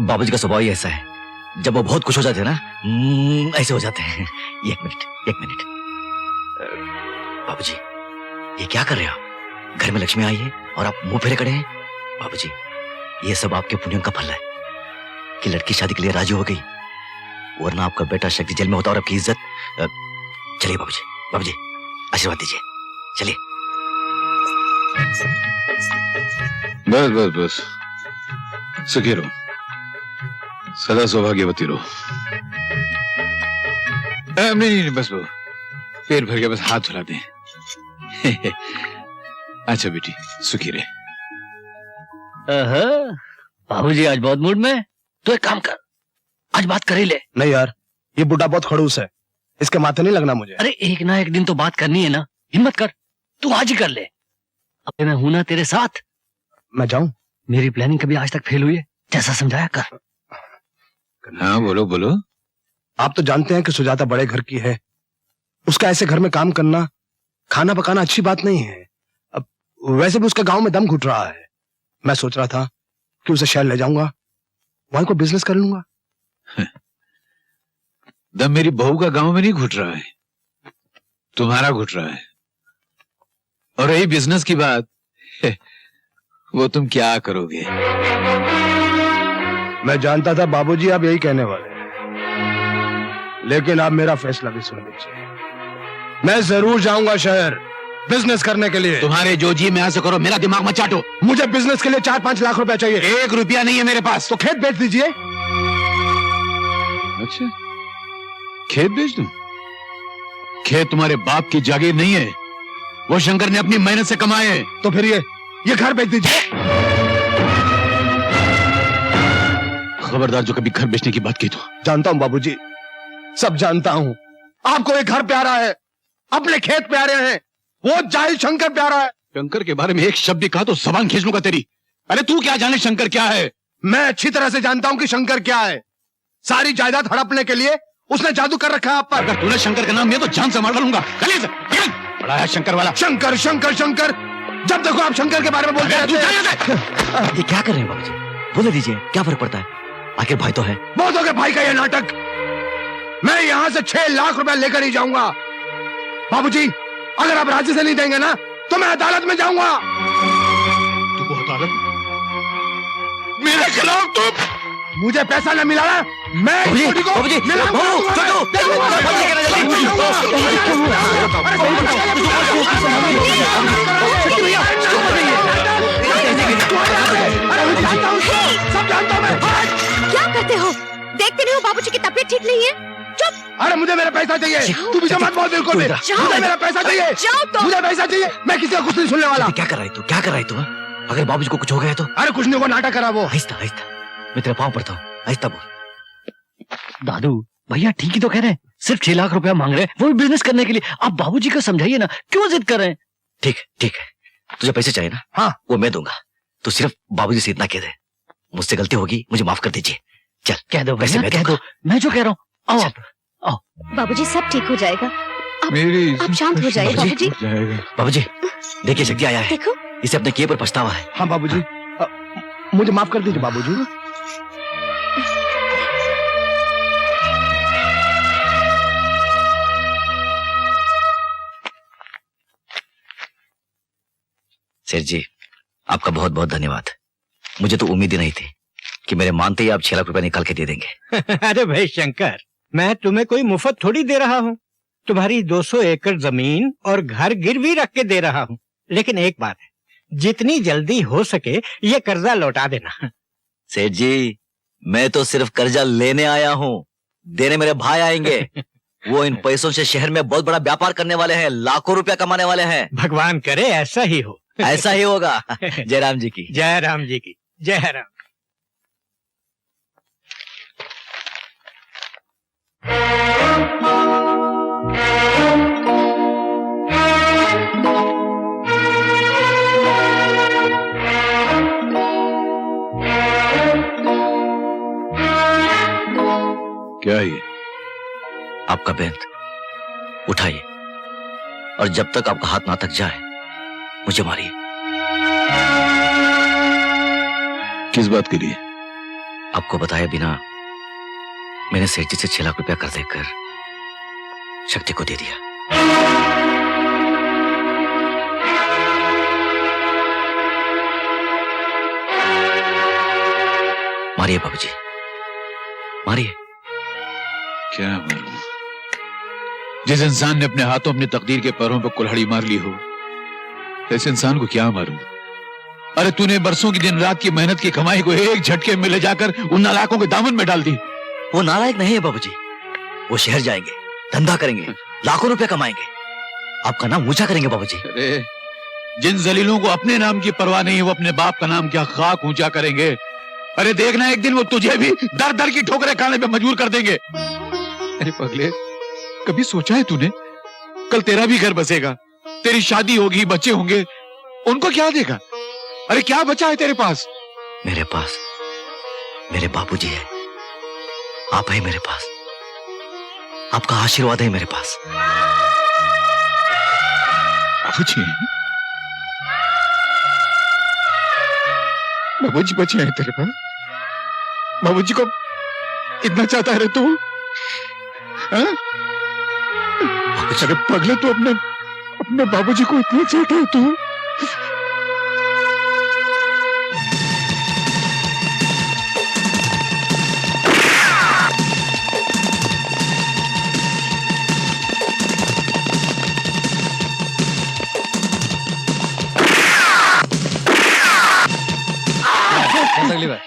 बाबूजी का स्वभाव ही ऐसा है, जब वो बहुत खुश हो जाते हैं ना ऐसे हो जाते हैं। एक मिनट बाबूजी ये क्या कर रहे हो? घर में लक्ष्मी आई है और आप मुंह फेरे खड़े हैं। बाबूजी ये सब आपके पुण्यों का फल है कि लड़की शादी के लिए राजी हो गई, वरना आपका बेटा शक्ति जेल में होता और आपकी इज्जत। चलिए बाबूजी आशीर्वाद दीजिए, चलिए। बस बस बस, सुखी रहो, सदा सौभाग्यवती रहो। नहीं बस वो पेट भर के बस हाथ धुला दे। अच्छा बेटी सुखी रहे। बाबूजी आज बहुत मूड में। तो एक काम कर, आज बात कर ही ले। नहीं यार, ये बुढ़ा बहुत खड़ूस है, इसके माथे नहीं लगना मुझे। अरे एक ना एक दिन तो बात करनी है ना, हिम्मत कर, तू आज ही कर ले। अब मैं हूं ना तेरे साथ। मैं जाऊं? मेरी प्लानिंग कभी आज तक फेल हुई है? जैसा समझाया कर। हाँ बोलो बोलो। आप तो जानते हैं कि सुजाता बड़े घर की है, उसका ऐसे घर में काम करना, खाना पकाना अच्छी बात नहीं है। अब वैसे भी उसका गांव में दम घुट रहा है। मैं सोच रहा था कि उसे शहर ले जाऊंगा, वहीं को बिजनेस कर लूंगा। दम मेरी बहू का गांव में नहीं घुट रहा है, तुम्हारा घुट रहा है। और रही बिजनेस की बात, वो तुम क्या करोगे? मैं जानता था बाबूजी आप यही कहने वाले, लेकिन आप मेरा फैसला भी सुन लीजिए। मैं जरूर जाऊंगा शहर बिजनेस करने के लिए। तुम्हारे जो जी में ऐसे करो, मेरा दिमाग मत चाटो। मुझे बिजनेस के लिए 4-5 लाख रुपया चाहिए। 1 रुपया नहीं है मेरे पास। तो खेत बेच दीजिए। अच्छा खेत बेच दूं? खेत तुम्हारे बाप की जागीर नहीं है, वो शंकर ने अपनी मेहनत से कमाए हैं। तो फिर ये घर बेच दीजिए। खबरदार जो कभी घर बेचने की बात की तो। जानता हूं बाबूजी, सब जानता हूं। आपको एक घर प्यारा है, अपने खेत प्यारे हैं, वो जाहिल शंकर प्यारा है। शंकर के बारे में एक शब्द भी कहा तो जबान खींच लूंगा तेरी। अरे तू क्या जाने शंकर क्या है? मैं अच्छी तरह से जानता हूं कि शंकर क्या है। सारी जायदाद हड़पने के लिए उसने जादू कर रखा है आप पर। अगर तूने शंकर का नाम लिया तो जान से मार डालूंगा। बड़ा है शंकर वाला। शंकर शंकर शंकर, जब देखो आप शंकर के बारे में बोलते रहते हैं। ये क्या कर रहे हैं बाबूजी? बोले दीजिए, क्या फर्क पड़ता है? आखिर भाई तो है। बहुत हो गया भाई का ये नाटक। मैं यहां से 6 लाख रुपया लेकर ही जाऊंगा। बाबूजी अगर आप राजी से नहीं देंगे ना तो मैं अदालत में जाऊंगा। तू अदालत मेरे खिलाफ? तो मुझे पैसा न मिला ना, मैं बाबूजी, को बाबूजी, नीलाम कर दूंगा। सब जानता हूं मैं। क्या करते हो? देखते नहीं हो बाबूजी की तबीयत ठीक नहीं है? चुप। अरे मुझे मेरा पैसा चाहिए। तू मुझे मत बोल बिल्कुल भी। मुझे मेरा पैसा चाहिए। जाओ तो। मुझे पैसा चाहिए। मैं किसी का कुछ नहीं सुनने वाला। क्या कर रहा है तू? क्या कर रहा है तू? अगर बाबूजी को कुछ हो गया तो? अरे कुछ नहीं, वो नाटक करा वो। आहिस्ता आहिस्ता, मैं तेरे पाँव पड़ता हूँ, आहिस्ता बोल। दादू भैया ठीक ही तो कह रहे हैं, सिर्फ 6 लाख रुपया मांग रहे हैं, वो भी बिजनेस करने के लिए। आप बाबूजी को समझाइए ना, क्यों जिद कर रहे हैं? ठीक है, तुझे पैसे चाहिए ना? हाँ वो मैं दूंगा। तू सिर्फ बाबूजी से इतना कह दे, मुझसे गलती होगी, मुझे माफ कर दीजिए। चल कह दो पैसे भैया, मैं कह दो। मैं जो कह रहा हूँ, आओ आप, आओ। बाबूजी सब ठीक हो जाएगा। मेरी आप शांत हो जाइए बाबूजी। बाबूजी देखिए शक्ति आया है, देखो इसे अपने किए पर पछतावा है। हाँ बाबूजी, मुझे माफ कर दीजिए बाबूजी। सेठ जी आपका बहुत बहुत धन्यवाद। मुझे तो उम्मीद ही नहीं थी कि मेरे मानते ही आप 6 लाख रुपए निकाल के दे देंगे। अरे भाई शंकर, मैं तुम्हें कोई मुफ्त थोड़ी दे रहा हूँ। तुम्हारी 200 एकड़ जमीन और घर गिरवी रख के दे रहा हूँ। लेकिन एक बात है, जितनी जल्दी हो सके ये कर्जा लौटा देना। सेठ जी मैं तो सिर्फ कर्जा लेने आया हूँ, देने मेरे भाई आएंगे। वो इन पैसों से शहर में बहुत बड़ा व्यापार करने वाले हैं, लाखों रुपया कमाने वाले हैं। भगवान करे ऐसा ही हो। ऐसा ही होगा। जयराम जी की जय राम जी की जय राम। क्या है ये? आपका बेंत उठाइए और जब तक आपका हाथ ना तक जाए मुझे मारिए। किस बात के लिए? आपको बताए बिना मैंने सेठ जी से 6 लाख रुपया कर देकर शक्ति को दे दिया। मारिए बाबूजी, मारिए। क्या मारूं? जिस इंसान ने अपने हाथों अपनी तकदीर के पैरों पर कुल्हाड़ी मार ली हो, ऐसे इंसान को क्या मारूं? अरे तूने बरसों की दिन रात की मेहनत की कमाई को एक झटके में ले जाकर उन नालायकों के दामन में डाल दी। वो नालायक नहीं है बाबूजी, वो शहर जाएंगे, धंधा करेंगे, लाखों रुपए कमाएंगे, आपका नाम ऊंचा करेंगे बाबूजी। अरे जिन जलीलों को अपने नाम की परवाह नहीं, वो अपने बाप का नाम क्या खाक ऊंचा करेंगे। अरे देखना एक दिन वो तुझे भी दर दर की ठोकरें खाने पे मजबूर कर देंगे। अरे पगले, कभी सोचा है तूने कल तेरा भी घर बसेगा, तेरी शादी होगी, बच्चे होंगे, उनको क्या देगा? अरे क्या बचा है तेरे पास? मेरे पास मेरे बाबूजी है, आप है मेरे पास, आपका आशीर्वाद है मेरे पास। बाबूजी, बाबूजी बचे हैं तेरे पास? बाबूजी को इतना चाहता है तू? हाँ? अरे पगले, तू अपने बाबूजी को इतना चाहता है तू?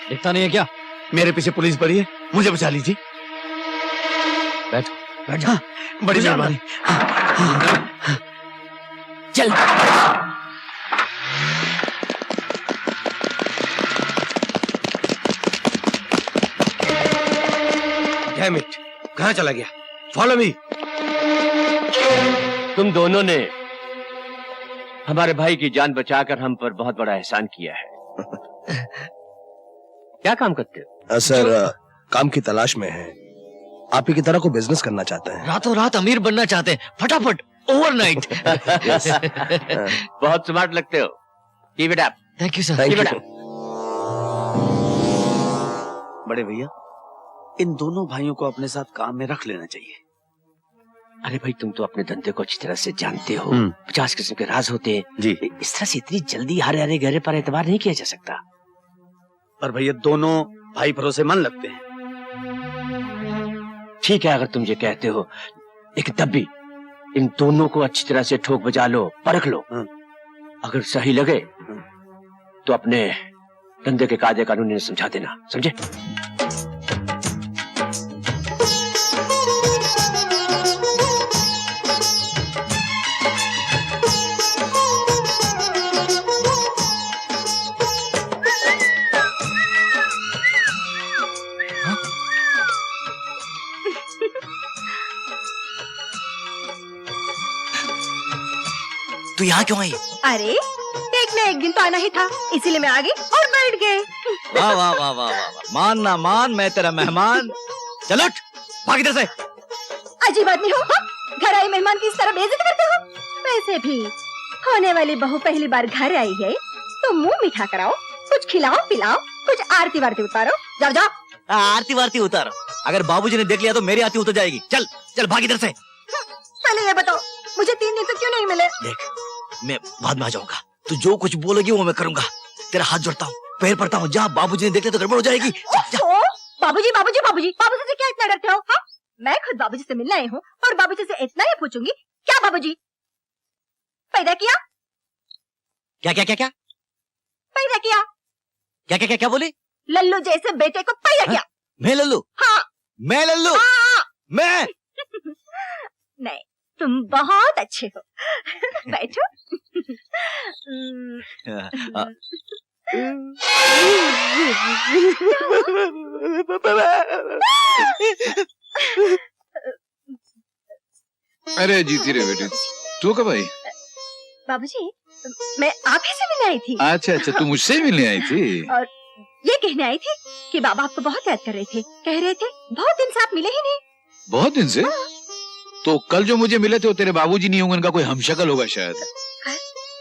दिखता नहीं है क्या? मेरे पीछे पुलिस पड़ी है, मुझे बचा लीजिए। बैठो बैठ जा। बड़ी मेहरबानी। चल। डैम इट, कहाँ चला गया? Follow me. तुम दोनों ने हमारे भाई की जान बचाकर हम पर बहुत बड़ा एहसान किया है। क्या काम करते हो? सर काम की तलाश में है, आप ही की तरह को बिजनेस करना चाहते हैं। रातों रात अमीर बनना चाहते हैं, फटाफट ओवरनाइट। बहुत स्मार्ट लगते हो। Keep it up. Thank you sir. Thank you. बड़े भैया, इन दोनों भाइयों को अपने साथ काम में रख लेना चाहिए। अरे भाई, तुम तो अपने धंधे को अच्छी तरह से जानते हो। 50 किस्म के राज होते हैं जी। इस तरह से इतनी जल्दी हरे हरे गहरे पर एतबार नहीं किया जा सकता। पर भैया दोनों भाई भरोसेमंद लगते हैं। ठीक है अगर तुम ये कहते हो, लेकिन तब भी इन दोनों को अच्छी तरह से ठोक बजा लो, परख लो। अगर सही लगे तो अपने धंधे के कायदे कानून इन्हें समझा देना, समझे? तू यहाँ क्यों आई? अरे देखना एक दिन तो आना ही था, इसीलिए मैं आ गई और बैठ गए। वाह वाह वाह वाह वाह वाह। मान ना मान, मैं तेरा मेहमान। चल उठ, भाग इधर से। अजीब आदमी हो, हाँ? घर आए मेहमान की इस तरह बेइज्जती करते हो? वैसे भी होने वाली बहू पहली बार घर आई है तो मुंह मीठा कराओ, कुछ खिलाओ पिलाओ, कुछ आरती वारती उतारो। जाओ जाओ। आरती वारती उतार, अगर बाबूजी ने देख लिया तो मेरी आरती उतर जाएगी। चल चल भाग इधर से। पहले ये बताओ, मुझे 3 दिन से क्यों नहीं मिले? देख, मैं बाद में आ जाऊंगा, तू जो कुछ बोलेगी वो मैं करूंगा। तेरा हाथ जोड़ता हूँ, पैर पड़ता हूँ, जा बाबूजी ने देख लिया तो गड़बड़ हो जाएगी। बाबूजी बाबूजी बाबूजी, बाबूजी से क्या इतना डरते हो? हाँ? मैं खुद बाबूजी से मिलने आई हूँ और बाबूजी से इतना ही पूछूंगी, क्या बाबूजी पैदा किया? क्या क्या क्या क्या पैदा किया? क्या क्या क्या क्या बोली? लल्लू जैसे बेटे को पैदा किया। मैं लल्लू? हाँ। मैं लल्लू? हाँ। मैं तुम बहुत अच्छे हो। बैठो। अरे जीती रे बेटी, तू कब आई? बाबूजी, मैं आप ही से मिलने आई थी। अच्छा अच्छा, तू मुझसे मिलने आई थी। और ये कहने आई थी कि बाबा आपको बहुत याद कर रहे थे। कह रहे थे बहुत दिन से आप मिले ही नहीं। बहुत दिन से? तो कल जो मुझे मिले थे वो तेरे बाबूजी नहीं होंगे, उनका कोई हमशक्ल होगा शायद।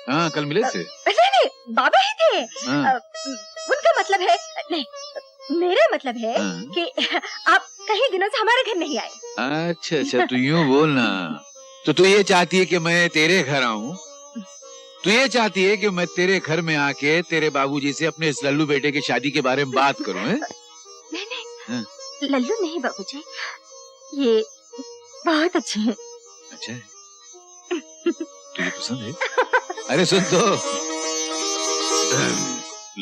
हाँ, कल मिले थे। नहीं, बाबा ही थे। हाँ। उनका मतलब है, नहीं, मेरा मतलब है हाँ। कि आप कई दिनों से हमारे घर नहीं आए। अच्छा अच्छा, तू यूँ बोलना। तो तू ये चाहती है कि मैं तेरे घर आऊँ? तू ये चाहती है कि मैं तेरे घर में आके तेरे बाबूजी से अपने इस लल्लू बेटे की शादी के बारे में बात करूं? हैं? नहीं, लल्लू नहीं बाबूजी, ये बहुत अच्छे हैं। अच्छा है, तुझे पसंद है? अरे सुन तो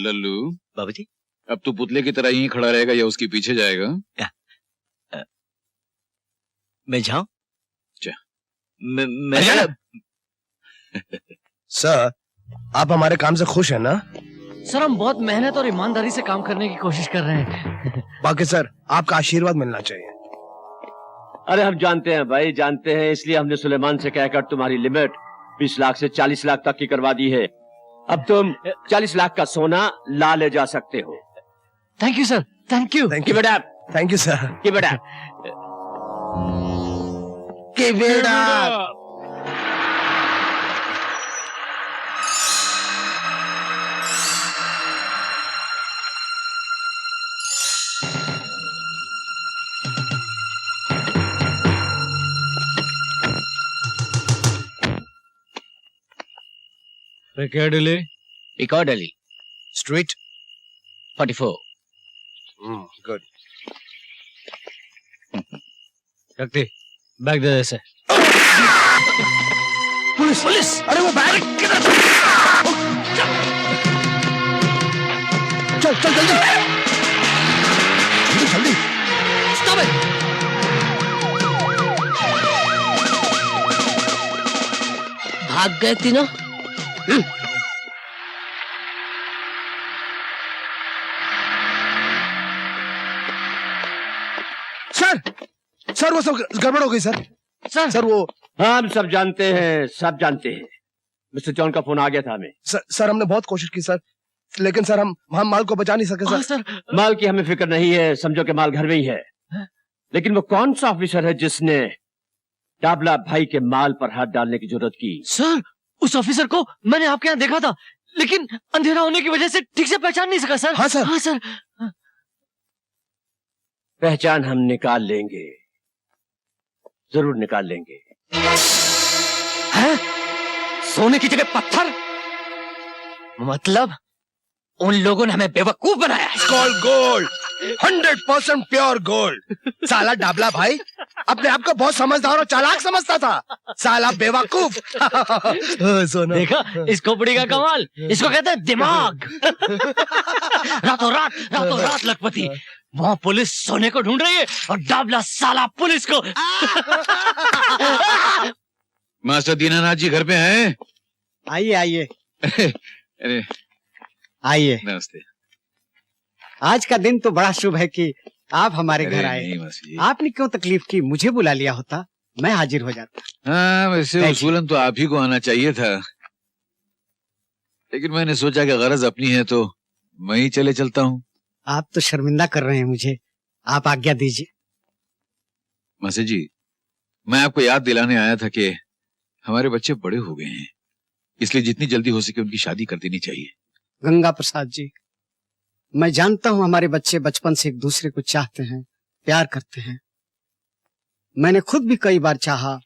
लल्लू बाबूजी, अब तू पुतले की तरह यहीं खड़ा रहेगा या उसके पीछे जाएगा? मैं जाऊं? मैं सर, आप हमारे काम से खुश हैं ना? सर हम बहुत मेहनत और ईमानदारी से काम करने की कोशिश कर रहे हैं। बाकी सर, आपका आशीर्वाद मिलना चाहिए। अरे हम जानते हैं भाई, जानते हैं, इसलिए हमने सुलेमान से कहकर तुम्हारी लिमिट 20 लाख से 40 लाख तक की करवा दी है। अब तुम 40 लाख का सोना ला ले जा सकते हो। Thank you sir, thank you. Thank you बेटा, थैंक यू सर। कि बेटा पिकाडिली पिकाडिली स्ट्रीट 44। गुड। शक्ति, बैग दे ऐसे। Police police! अरे वो बैग चल चल जल्दी जल्दी जल्दी। Stop it. भाग गए तीनों। सर सर, वो सब गड़बड़ हो गई सर। सर वो हम सब जानते हैं, सब जानते हैं। मिस्टर जॉन का फोन आ गया था हमें। सर हमने बहुत कोशिश की सर, लेकिन सर हम माल को बचा नहीं सके सर। माल की हमें फिक्र नहीं है, समझो कि माल घर में ही है। लेकिन वो कौन सा ऑफिसर है जिसने डाबला भाई के माल पर हाथ डालने की जरूरत की? सर, उस ऑफिसर को मैंने आपके यहाँ देखा था, लेकिन अंधेरा होने की वजह से ठीक से पहचान नहीं सका सर। हाँ सर। हाँ सर। पहचान हम निकाल लेंगे, जरूर निकाल लेंगे। है? सोने की जगह पत्थर? मतलब उन लोगों ने हमें बेवकूफ बनाया है। Gold 100% pure gold. साला डाबला भाई अपने आप को बहुत समझदार और चालाक समझता था, साला बेवकूफ। सोना देखा इस खोपड़ी का कमाल, इसको कहते हैं दिमाग। रातों रात लखपति। वहाँ पुलिस सोने को ढूंढ रही है और डाबला साला पुलिस को। मास्टर दीनानाथ जी घर पे हैं? आइए आइए अरे आइए। नमस्ते। आज का दिन तो बड़ा शुभ है कि आप हमारे घर आए। नहीं मास्टर जी। आपने क्यों तकलीफ की? मुझे बुला लिया होता, मैं हाजिर हो जाता। हाँ, वैसे उसूलन तो आप ही को आना चाहिए था, लेकिन मैंने सोचा कि गरज अपनी है तो मैं ही चले चलता हूँ। आप तो शर्मिंदा कर रहे हैं मुझे, आप आज्ञा दीजिए। मास्टर जी, मैं आपको याद दिलाने आया था कि हमारे बच्चे बड़े हो गए हैं, इसलिए जितनी जल्दी हो सके उनकी शादी कर देनी चाहिए। गंगा प्रसाद जी, मैं जानता हूँ हमारे बच्चे बचपन से एक दूसरे को चाहते हैं, प्यार करते हैं। मैंने खुद भी कई बार चाहा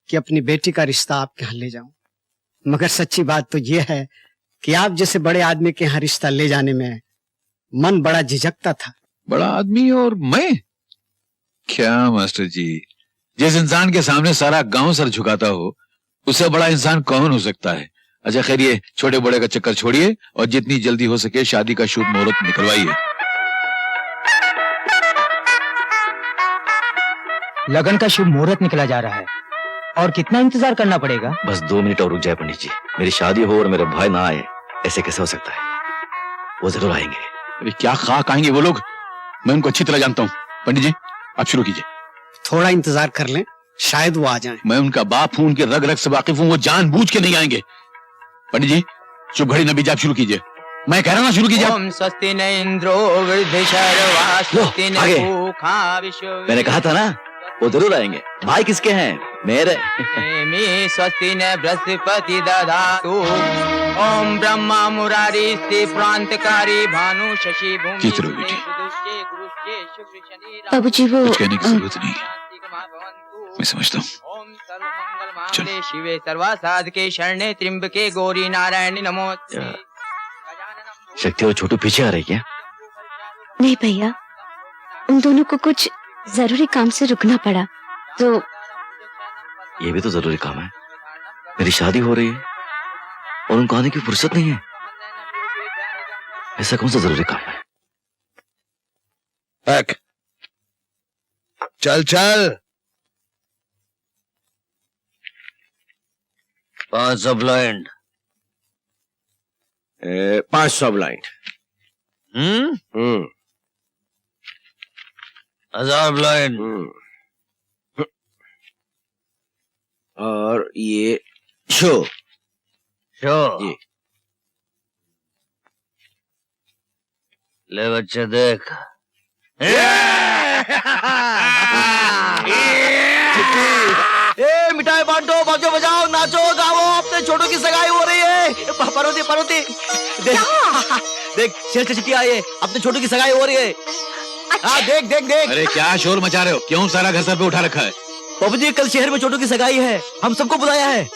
कि अपनी बेटी का रिश्ता आपके यहाँ ले जाऊं, मगर सच्ची बात तो यह है कि आप जैसे बड़े आदमी के यहाँ रिश्ता ले जाने में मन बड़ा झिझकता था। बड़ा आदमी और मैं? क्या मास्टर जी, जिस इंसान के सामने सारा गांव सर झुकाता हो, उससे बड़ा इंसान कौन हो सकता है? अच्छा खैर, ये छोटे बड़े का चक्कर छोड़िए और जितनी जल्दी हो सके शादी का शुभ मुहूर्त निकलवाइए। लगन का शुभ मुहूर्त निकला जा रहा है और कितना इंतजार करना पड़ेगा? बस 2 मिनट और रुक जाए पंडित जी। मेरी शादी हो और मेरे भाई ना आए, ऐसे कैसे हो सकता है? वो जरूर आएंगे। अरे क्या खाक आएंगे वो लोग, मैं उनको अच्छी तरह जानता हूँ। पंडित जी आप शुरू कीजिए। थोड़ा इंतजार कर लें, शायद वो आ जाएं। मैं उनका बाप हूँ, उनके रग रग से वाकिफ हूँ, वो जानबूझ के नहीं आएंगे। पंडित जी शुभ घड़ी नबी, आप शुरू कीजिए। मैं कह रहा हूँ शुरू कीजिए। ओम स्वस्ति न इंद्रो वृद्धशर्वा स्वस्ति न आगे। भूखा विश्व। मैंने कहा था ना वो जरूर आएंगे। भाई किसके हैं? मेरे। स्वस्ति न बृहस्पति दधातु। ओम ब्रह्मा मुरारी स्थिति प्रांतकारी भानु शशि भूमि। किस तरह बेटी? बाबूजी वो कुछ कहने की जरूरत नहीं, मैं समझता हूँ। चलो। शिवे सर्वा साधके शरणे त्र्यंबके गौरी नारायणी नमोस्तुते। शक्ति और छोटू पीछे आ रही क्या? नहीं भैया, उन दोनों को कुछ जरूरी काम से रुकना पड़ा तो। ये भी तो जरूरी काम है। मेरी शादी हो रही है और उनको आने की फुर्सत नहीं है। ऐसा कौन सा जरूरी काम है? बैक। चल चल। 500 ब्लाइंड। 500 ब्लाइंड। 1000 ब्लाइंड। और ये शो शो। जी। ले बच्चे देख। मिठाई बांटो, बाजो बजाओ, नाचो गाओ, अपने छोटू की सगाई हो रही है। पार्वती पार्वती देख, देख शेर चिट्ठी आई है, अपने छोटू की सगाई हो रही है। हाँ देख देख देख। अरे क्या शोर मचा रहे हो, क्यों सारा घर सर पे उठा रखा है? बाबू जी कल शहर में छोटू की सगाई है, हम सबको बुलाया है।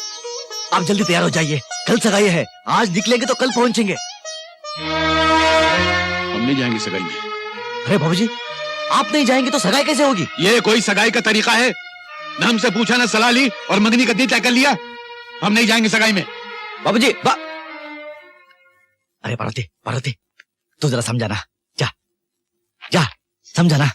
आप जल्दी तैयार हो जाइए, कल सगाई है। आज निकलेंगे तो कल पहुंचेंगे। हम नहीं जाएंगे सगाई में। अरे बाबू जी आप नहीं जाएंगे तो सगाई कैसे होगी? ये कोई सगाई का तरीका है? न हमसे पूछा, न सलाह ली और मंगनी का दिन तय कर लिया। हम नहीं जाएंगे सगाई में। बाबू जी अरे पार्वती पार्वती तू जरा समझाना, जा जा समझाना।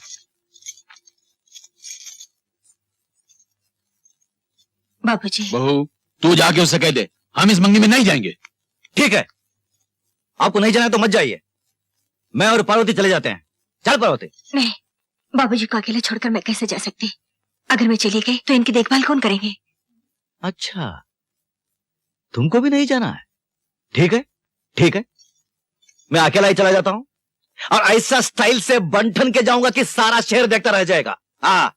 बाबूजी बहू तू जाके उससे कह दे हम इस मंगनी में नहीं जाएंगे। ठीक है, आपको नहीं जाना तो मत जाइए, मैं और पार्वती चले जाते हैं। चल पार्वती। नहीं, बाबूजी को अकेले छोड़कर मैं कैसे जा सकती? अगर मैं चली गई तो इनकी देखभाल कौन करेंगे? अच्छा तुमको भी नहीं जाना है? ठीक है ठीक है, मैं अकेला ही चला जाता हूं और ऐसा स्टाइल से बंठन के जाऊंगा कि सारा शहर देखता रह जाएगा। हाँ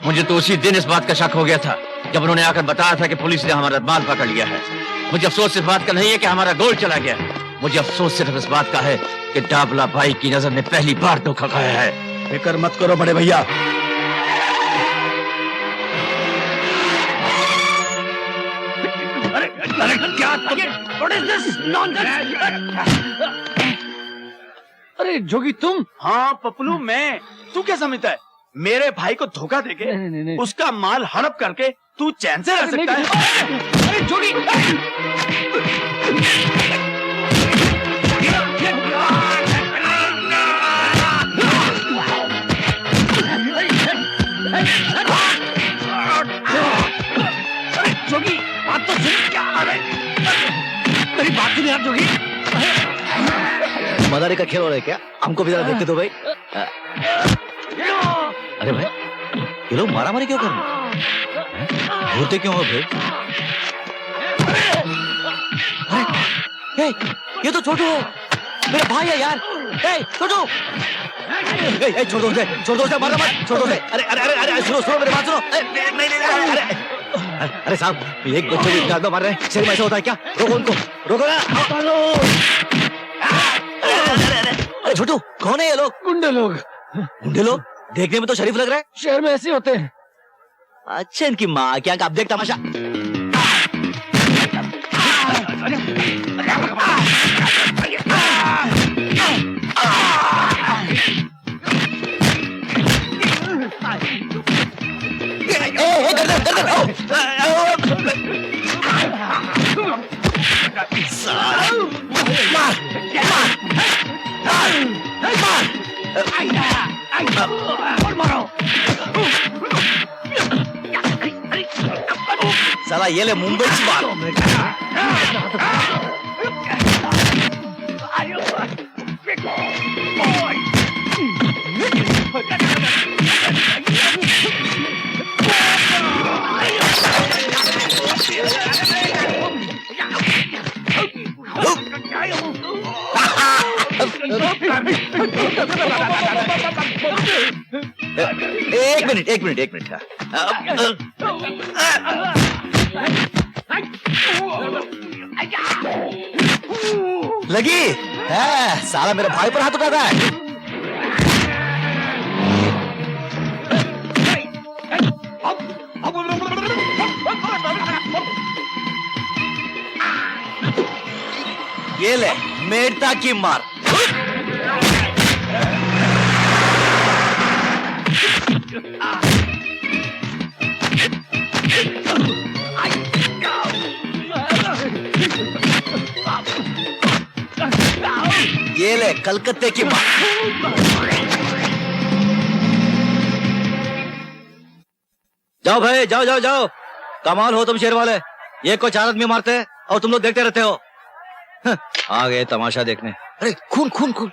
मुझे तो उसी दिन इस बात का शक हो गया था जब उन्होंने आकर बताया था कि पुलिस ने हमारा माल पकड़ लिया है। मुझे अफसोस इस बात का नहीं है कि हमारा गोल्ड चला गया, मुझे अफसोस सिर्फ इस बात का है कि डाबला भाई की नजर ने पहली बार धोखा खाया है। फिक्र मत करो बड़े भैया। अरे जोगी तुम? हाँ पपलू मैं। तू क्या समझता है मेरे भाई को धोखा देके उसका माल हड़प करके तू चैन से रह सकता है? अरे जोगी जोगी बात तो सुन। क्या मेरी बात सुन यार जोगी। मदारी का खेल हो रहा है क्या? हमको भी जरा देखते दो भाई। अरे भाई ये लोग मारा मारी क्यों कर रहे? घूरते क्यों हो भाई? अरे ये तो छोटू है, मेरा भाई है यार। छोटू छोड़ दो उसे, मारो मत, छोड़ दो उसे। अरे अरे अरे अरे सुनो मेरी बात सुनो। नहीं अरे साहब एक बच्चे को इतना मार रहे हैं, शरीर में ऐसा होता है क्या? रोको उनको, रोको ना। अरे छोटू कौन है ये लोग? गुंडे लोग। गुंडे लोग? देखने में तो शरीफ लग रहा है। शहर में ऐसे होते हैं। अच्छा इनकी माँ क्या, आप देख तमाशा। साला ये ले मुंबई की बात। एक मिनट लगी है, साला मेरे भाई पर हाथ उठाता है। ये ले मेड़ता की मार। ये ले कलकत्ते की मार। जाओ भाई, जाओ जाओ जाओ। कमाल हो तुम शेर वाले, ये को 4 आदमी मारते हैं और तुम लोग देखते रहते हो। आ गए तमाशा देखने। अरे खून खून खून।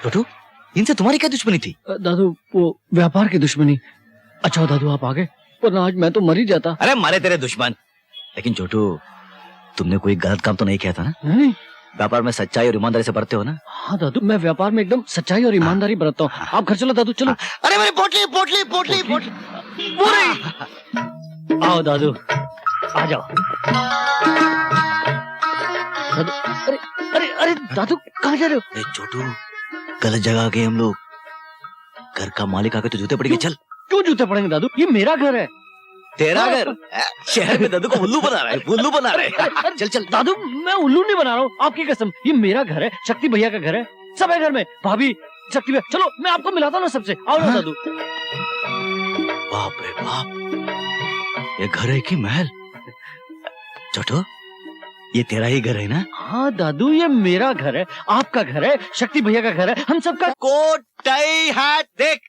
टोटू, इनसे तुम्हारी क्या दुश्मनी थी? दादू वो व्यापार की दुश्मनी। अच्छा दादू आप आ गए, वरना आज मैं तो मर ही जाता। अरे मारे तेरे दुश्मन। लेकिन छोटू, तुमने कोई गलत काम तो नहीं किया था ना? नहीं। व्यापार में सच्चाई और ईमानदारी से बरते हो ना? हाँ दादू, मैं व्यापार में एकदम सच्चाई और ईमानदारी बरतता हूँ। आप घर चलो दादू, चलो। अरे मेरी पोटली पोटली पोटली पोटली। आओ दादू, आ जाओ। दादू, अरे अरे अरे दादू कहाँ जा रहे हो? अरे छोटू, गलत जगह आ गए हम लोग। घर का मालिक आके तो जूते पड़ेंगे। चल। क्यों जूते पड़ेंगे दादू? ये मेरा घर है। तेरा घर? शहर में दादू को उल्लू बना रहा है, उल्लू बना रहा है। चल चल। दादू मैं उल्लू नहीं बना रहा हूँ, आपकी कसम। ये मेरा घर है, शक्ति भैया का घर है, सब है घर में। भाभी, शक्ति भैया, चलो मैं आपको मिलाता हूँ ना सबसे। आओ ना दादू। बाप रे बाप, ये घर है कि महल? छोटू, ये तेरा ही घर है ना? हाँ दादू, ये मेरा घर है, आपका घर है, शक्ति भैया का घर है, हम सबका। कोट टाई हैट देख,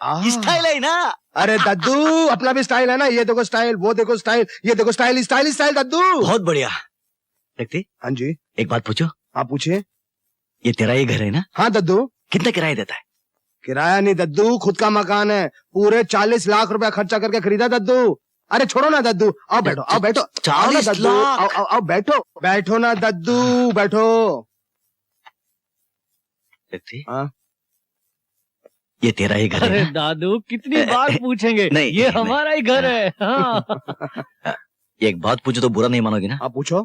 स्टाइल है ना? अरे दद्दू, अपना भी स्टाइल है ना? ये देखो स्टाइल, वो देखो स्टाइल, ये देखो स्टाइल, स्टाइल स्टाइल दद्दू। बहुत बढ़िया। देखते? हाँ जी। एक बात पूछो। आप पूछिए। ये तेरा ही घर है ना? हाँ दद्दू। कितना किराया देता है? किराया नहीं दद्दू, खुद का मकान है। पूरे 40 लाख रुपया खर्चा करके खरीदा दद्दू। अरे छोड़ो ना दद्दू, आओ बैठो, आओ बैठो। 40 दद्दू, आओ आओ आओ बैठो, बैठो ना दद्दू, बैठो। देखते? हाँ। ये तेरा ही घर है अरे ना? दादू कितनी बार पूछेंगे? नहीं, ये नहीं, हमारा ही घर है। हाँ। एक बात पूछो तो बुरा नहीं मानोगे ना? आप पूछो।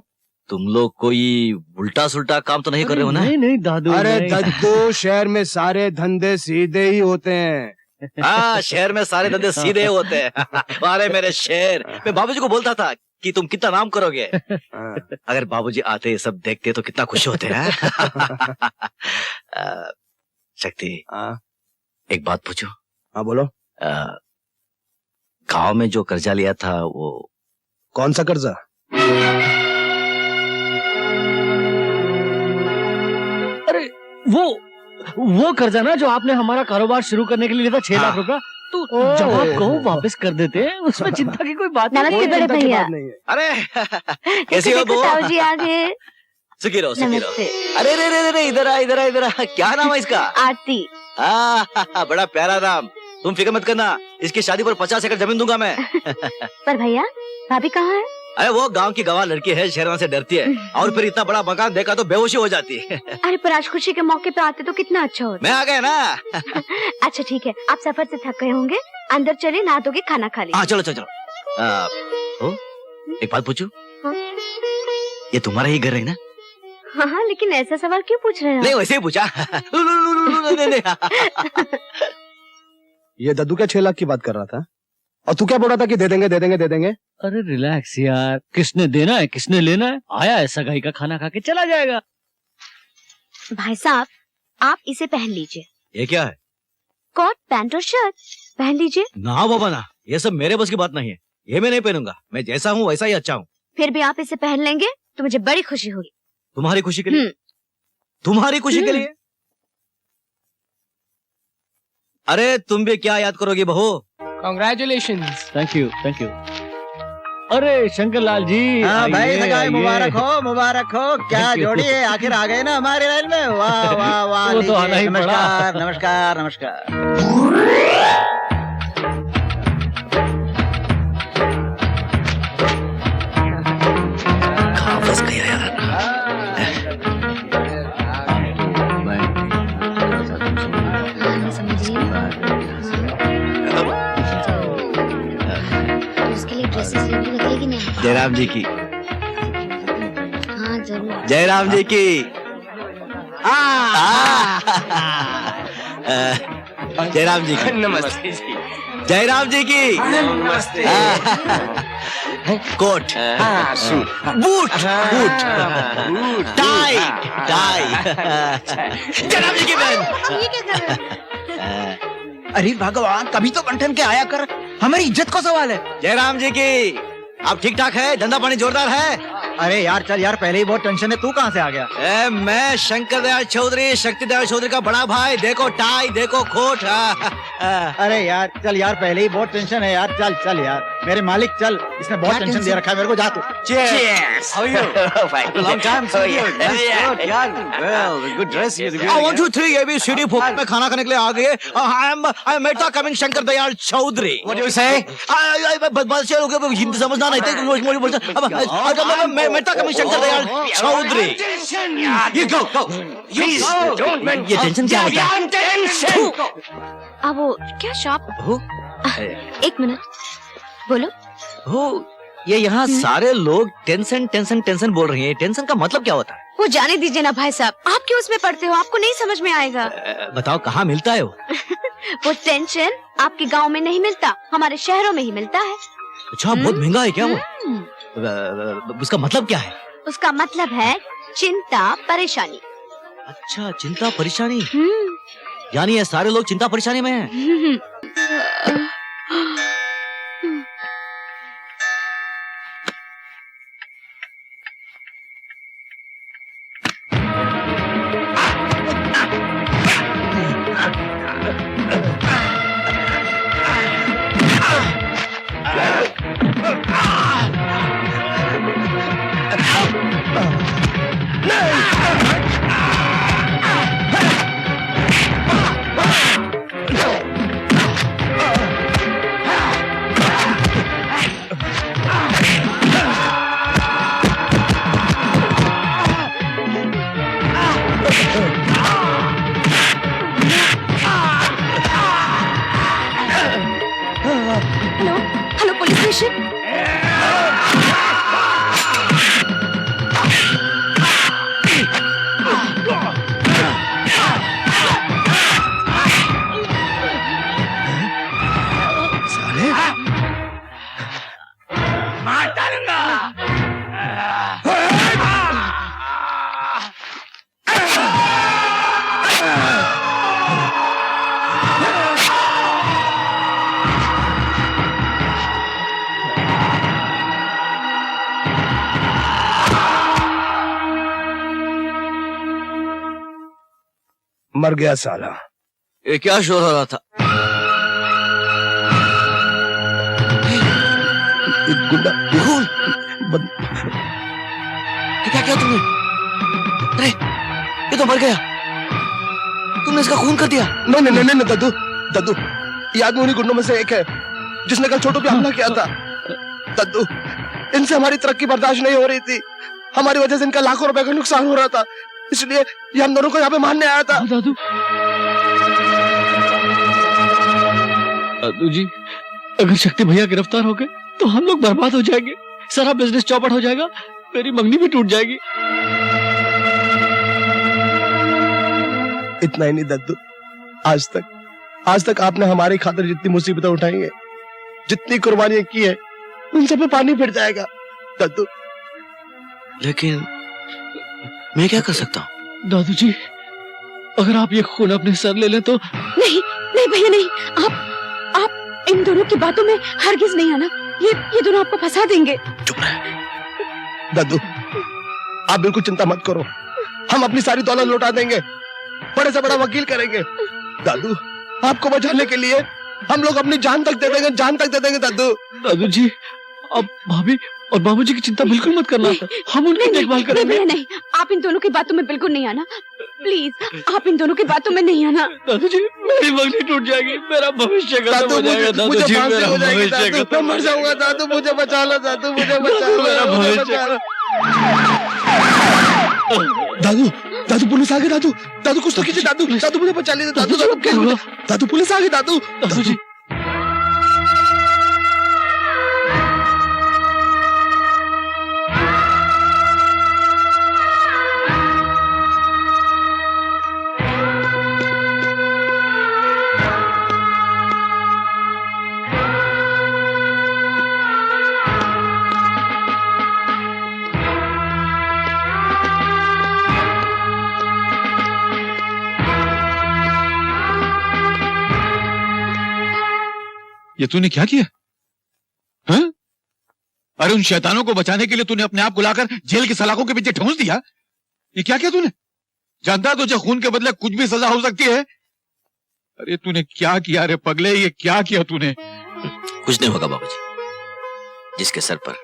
तुम लोग कोई उल्टा सुल्टा काम तो नहीं कर रहे हो ना? नहीं नहीं दादू। अरे नहीं। दद्दू, शहर में सारे धंधे सीधे ही होते हैं। हाँ, शहर में सारे धंधे सीधे होते हैं। अरे मेरे शेर, मैं बाबूजी को बोलता था कि तुम कितना नाम करोगे। अगर बाबूजी आते ये सब देखते तो कितना खुश होते हैं। शक्ति, एक बात पूछो। हाँ बोलो। गांव में जो कर्जा लिया था वो कौन सा कर्जा? अरे वो कर्जा ना जो आपने हमारा कारोबार शुरू करने के लिए लिया था, 6 लाख रुपया। तो जब आप कहो वापस कर देते हैं, उसमें चिंता की कोई बात नहीं। नमस्ते बड़े भैया। अरे कैसी हो बो? ताऊ जी आ गए। सुखी रहो, सुखी रहो। नमस्ते। अरे रे रे रे, इधर आ इधर आ इधर आ। क्या नाम है इसका? आरती। बड़ा प्यारा नाम। तुम फिक्र मत करना, इसकी शादी पर 50 एकड़ जमीन दूंगा मैं। पर भैया, भाभी कहाँ है? अरे वो गांव की गवार लड़की है, शहरों से डरती है, और फिर इतना बड़ा मकान देखा तो बेहोशी हो जाती है। अरे पर आज खुशी के मौके पे आते तो कितना अच्छा होता। मैं आ गया ना। अच्छा ठीक है, आप सफर से थक गए होंगे, अंदर चले, नहा धो के खाना खा लीजिए। हाँ चलो चलो चलो। एक बात पूछूं? हाँ? ये तुम्हारा ही घर है ना? हाँ हाँ, लेकिन ऐसा सवाल क्यों पूछ रहे हैं? नहीं वैसे ही पूछा। ये दद्दू क्या 6 लाख की बात कर रहा था? और तू क्या बोल रहा था कि दे देंगे दे देंगे दे देंगे? अरे रिलैक्स यार, किसने देना है किसने लेना है, आया है सगाई का खाना खा के चला जाएगा। भाई साहब, आप इसे पहन लीजिए। ये क्या है? कोट पैंट और शर्ट पहन लीजिए। ना बाबा ना, ये सब मेरे बस की बात नहीं है। ये मैं नहीं पहनूंगा, मैं जैसा हूँ वैसा ही अच्छा हूँ। फिर भी आप इसे पहन लेंगे तो मुझे बड़ी खुशी होगी। तुम्हारी खुशी के लिए? तुम्हारी खुशी के लिए? अरे तुम भी क्या याद करोगी बहू? Congratulations. Thank you thank you. अरे शंकर लाल जी। हाँ भाई आइए, सगाई आइए। मुबारक हो क्या Thank you. जोड़ी है, आखिर आ गए ना हमारे लाइन में। वाह वाह वाह। वो तो लीजिए, आना ही पड़ा। नमस्कार नमस्कार नमस्कार। कहाँ फंस गया यार। उसके लिए ड्रेसेस लेने निकलेगी नहीं? जयराम जी की, हाँ जरूर। जयराम जी की। जयराम जी की, नमस्ते जी। जयराम जी की। नमस्ते। Coat, boot, boot, tie, tie. Jairam ji की बहन। ये क्या कर रहे हो? अरे भगवान, कभी तो बंठन के आया कर, हमारी इज्जत का सवाल है। जयराम जी की, आप ठीक ठाक है? धंधा पानी जोरदार है? अरे यार चल यार, पहले ही बहुत टेंशन है, तू कहाँ से आ गया? मैं शंकर दयाल चौधरी, शक्ति दयाल चौधरी का बड़ा भाई। देखो टाई, देखो कोट। अरे यार चल यार, पहले ही बहुत टेंशन है यार, चल चल यार मेरे मालिक, चल, इसने बहुत टेंशन दे रखा है मेरे को, जा तू। Cheers. How are you? Long time see you. Well, good dress you. 1, 2, 3 ABCD फोक में खाना खाने के लिए आ गए। I am Mehta coming Shankar Dayal Chaudhary. What do you say? बस ये लोग हिंदी समझना नहीं थे। मैं Mehta coming Shankar Dayal Chaudhary. You go, go. Please don't. ये टेंशन क्या होता है? अब वो क्या शॉप? एक मिनट, बोलो। हो, ये यहाँ सारे लोग टेंशन टेंशन टेंशन बोल रही हैं। टेंशन का मतलब क्या होता है? वो जाने दीजिए ना भाई साहब, आप क्यों उसमें पढ़ते हो? आपको नहीं समझ में आएगा। बताओ कहाँ मिलता है वो? वो टेंशन आपके गांव में नहीं मिलता, हमारे शहरों में ही मिलता है। अच्छा, बहुत महंगा है क्या वो? उसका मतलब क्या है? उसका मतलब है चिंता परेशानी। अच्छा, चिंता परेशानी। यानी ये सारे लोग चिंता परेशानी में हैं। Hello hello, police station. मर गया साला। ये क्या शोर हो रहा था? गुंडा क्या किया तुमने? अरे ये तो मर गया। तुमने इसका खून कर दिया? नहीं नहीं नहीं नहीं दादू, दादू ये आदमी उन्हीं गुंडों में से एक है जिसने कल छोटू पे हमला किया था। दादू, इनसे हमारी तरक्की बर्दाश्त नहीं हो रही थी, हमारी वजह से इनका लाखों रुपए का नुकसान हो रहा था, इसलिए ये हम दोनों को यहाँ पे मारने आया था। दादू, दादू जी, अगर शक्ति भैया गिरफ्तार हो गए तो हम लोग बर्बाद हो जाएंगे, सारा बिजनेस चौपट हो जाएगा, मेरी मंगनी भी टूट जाएगी। इतना ही नहीं दादू, आज तक आपने हमारी खातिर जितनी मुसीबतें उठाई है, जितनी कुर्बानियां की है, उन सब पे पानी फिर जाएगा दादू। लेकिन मैं क्या कर सकता हूँ? दादू जी, अगर आप ये खून अपने सर ले लें तो। नहीं नहीं भैया नहीं, आप इन दोनों की बातों में हरगिज नहीं आना, ये दोनों आपको फंसा देंगे। चुप रहे। दादू, आप बिल्कुल चिंता मत करो, हम अपनी सारी दौलत लौटा देंगे, बड़े से बड़ा वकील करेंगे। दादू, आपको बचाने के लिए हम लोग अपनी जान तक दे देंगे, जान तक दे देंगे दादू। दादू जी, अब भाभी और बाबूजी की चिंता बिल्कुल मत करना, हम उनकी देखभाल करेंगे। नहीं, नहीं, आप इन दोनों की बातों में बिल्कुल नहीं आना, प्लीज आप इन दोनों की बातों में नहीं आना। दादाजी मेरी मंगनी टूट जाएगी, मेरा भविष्य खत्म हो जाएगा दादाजी, मेरा भविष्य खत्म मर जाऊंगा दादू, मुझे बचा लो दादू, मुझे बचा लो, मेरा मुझे भविष्य। बचा लो। दादू दादू पुलिस आ गई, दादू दादू कुछ तो कीजिए, दादू दादू मुझे बचा लीजिए, दादू दादू क्या हुआ? दादू पुलिस आ गई, दादू दादाजी ये तूने क्या किया? हाँ? अरे उन शैतानों को बचाने के लिए तूने अपने आप को लाकर जेल की सलाखों के पीछे ठूंस दिया। ये क्या किया तूने? जानता है तुझे खून के बदले कुछ भी सजा हो सकती है। अरे तूने क्या किया रे पगले, ये क्या किया तूने? कुछ नहीं होगा बाबूजी, जिसके सर पर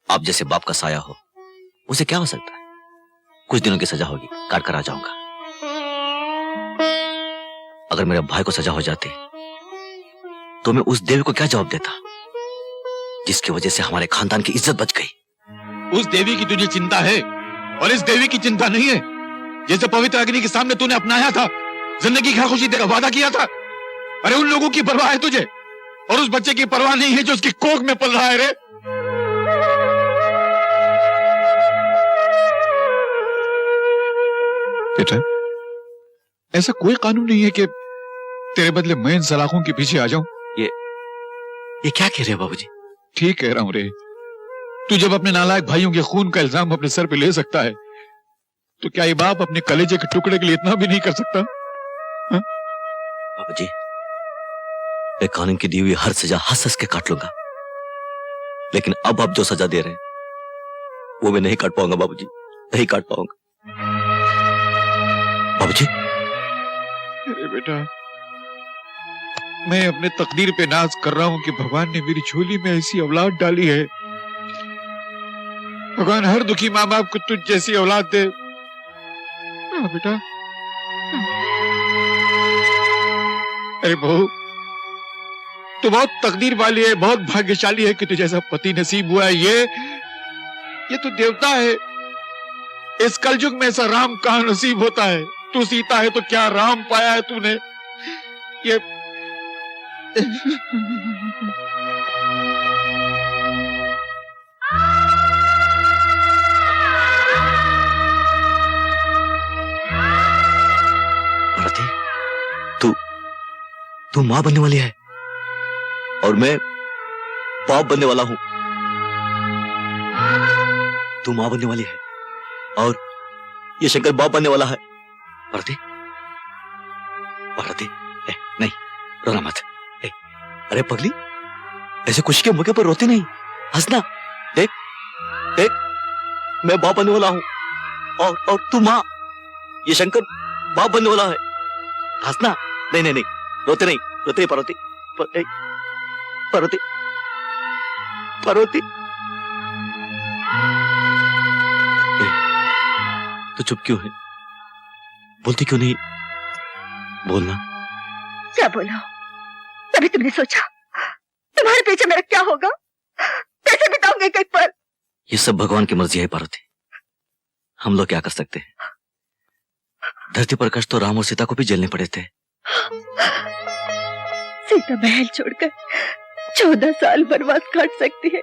आप जैसे बाप का साया हो उसे क्या हो सकता है? कुछ दिनों की सजा होगी, काट कर आ जाऊंगा। अगर मेरे भाई को सजा हो जाती तो मैं उस देवी को क्या जवाब देता जिसकी वजह से हमारे खानदान की इज्जत बच गई? उस देवी की तुझे चिंता है और इस देवी की चिंता नहीं है। जैसे पवित्र अग्नि के सामने तूने अपनाया था, जिंदगी की खुशी देकर वादा किया था। अरे उन लोगों की परवाह है तुझे और उस बच्चे की परवाह नहीं है जो उसकी कोख में पल रहा है रे। बेटा ऐसा कोई कानून नहीं है कि तेरे बदले मैं इन सलाखों के पीछे आ जाऊं। ये क्या कह रहे हो बाबूजी? ठीक कह रहा हूं रे। तू जब अपने नालायक भाइयों के खून का इल्जाम अपने सर पे ले सकता है तो क्या ये बाप अपने कलेजे के टुकड़े के लिए इतना भी नहीं कर सकता? बाबूजी मैं कानून की दी हुई हर सजा हंस हंस के काट लूंगा, लेकिन अब आप जो सजा दे रहे हैं वो मैं नहीं काट पाऊंगा बाबूजी, नहीं काट पाऊंगा। बाबूजी अरे बेटा मैं अपने तकदीर पे नाज कर रहा हूं कि भगवान ने मेरी झोली में ऐसी औलाद डाली है। भगवान हर दुखी माँ बाप को तुझ जैसी औलाद दे। बेटा अरे बहू तू बहुत तकदीर वाली है, बहुत भाग्यशाली है कि तुझे ऐसा पति नसीब हुआ है। ये तो देवता है। इस कलयुग में ऐसा राम कहां नसीब होता है? तू सीता है तो क्या राम पाया है तूने? ये भारती तू मां बनने वाली है और मैं बाप बनने वाला हूं। तू मां बनने वाली है और ये शंकर बाप बनने वाला है। भारती भारती नहीं रोना मत। अरे पगली ऐसे खुशी के मौके पर रोती नहीं, हंसना। देख देख मैं बाप बनने वाला हूं और तू मां, ये शंकर बाप बनने वाला है। हंसना। नहीं नहीं नहीं रोते नहीं पार्वती पार्वती पार्वती। तो चुप क्यों है? बोलती क्यों नहीं? बोलना। क्या बोलो? तभी तुमने सोचा तुम्हारे पीछे मेरा क्या होगा? कैसे बिताऊंगे कई पल? ये सब भगवान की मर्जी है पार्वती, हम लोग क्या कर सकते हैं? धरती पर कष्ट तो राम और सीता को भी झेलने पड़े थे। सीता महल छोड़कर 14 साल वनवास काट सकती है,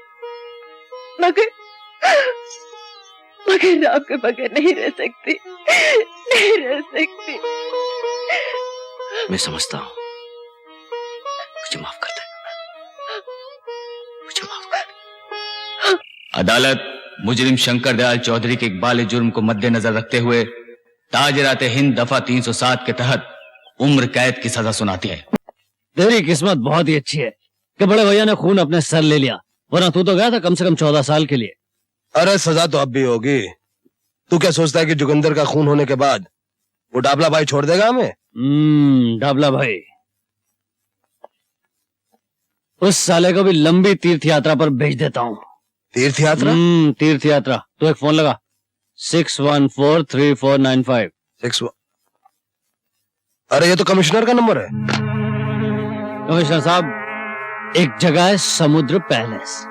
मगर राम के बगैर नहीं रह सकती, नहीं रह सकती। मैं समझता हूं, मुझे माफ कर दे, मुझे माफ कर दे। अदालत मुजरिम शंकर दयाल चौधरी के इकबाल जुर्म को मद्देनजर रखते हुए ताजरात हिंद दफा 307 के तहत उम्र कैद की सजा सुनाती है। तेरी किस्मत बहुत ही अच्छी है कि बड़े भैया ने खून अपने सर ले लिया, वरना तू तो गया था कम से कम 14 साल के लिए। अरे सजा तो अब भी होगी। तू क्या सोचता है कि जोगिंदर का खून होने के बाद वो डाबला भाई छोड़ देगा हमें? डाबला भाई उस साले को भी लंबी तीर्थ यात्रा पर भेज देता हूँ। तीर्थ यात्रा? तीर्थ यात्रा। तो एक फोन लगा 6143495। 6 अरे ये तो कमिश्नर का नंबर है। कमिश्नर साहब, एक जगह है समुद्र पैलेस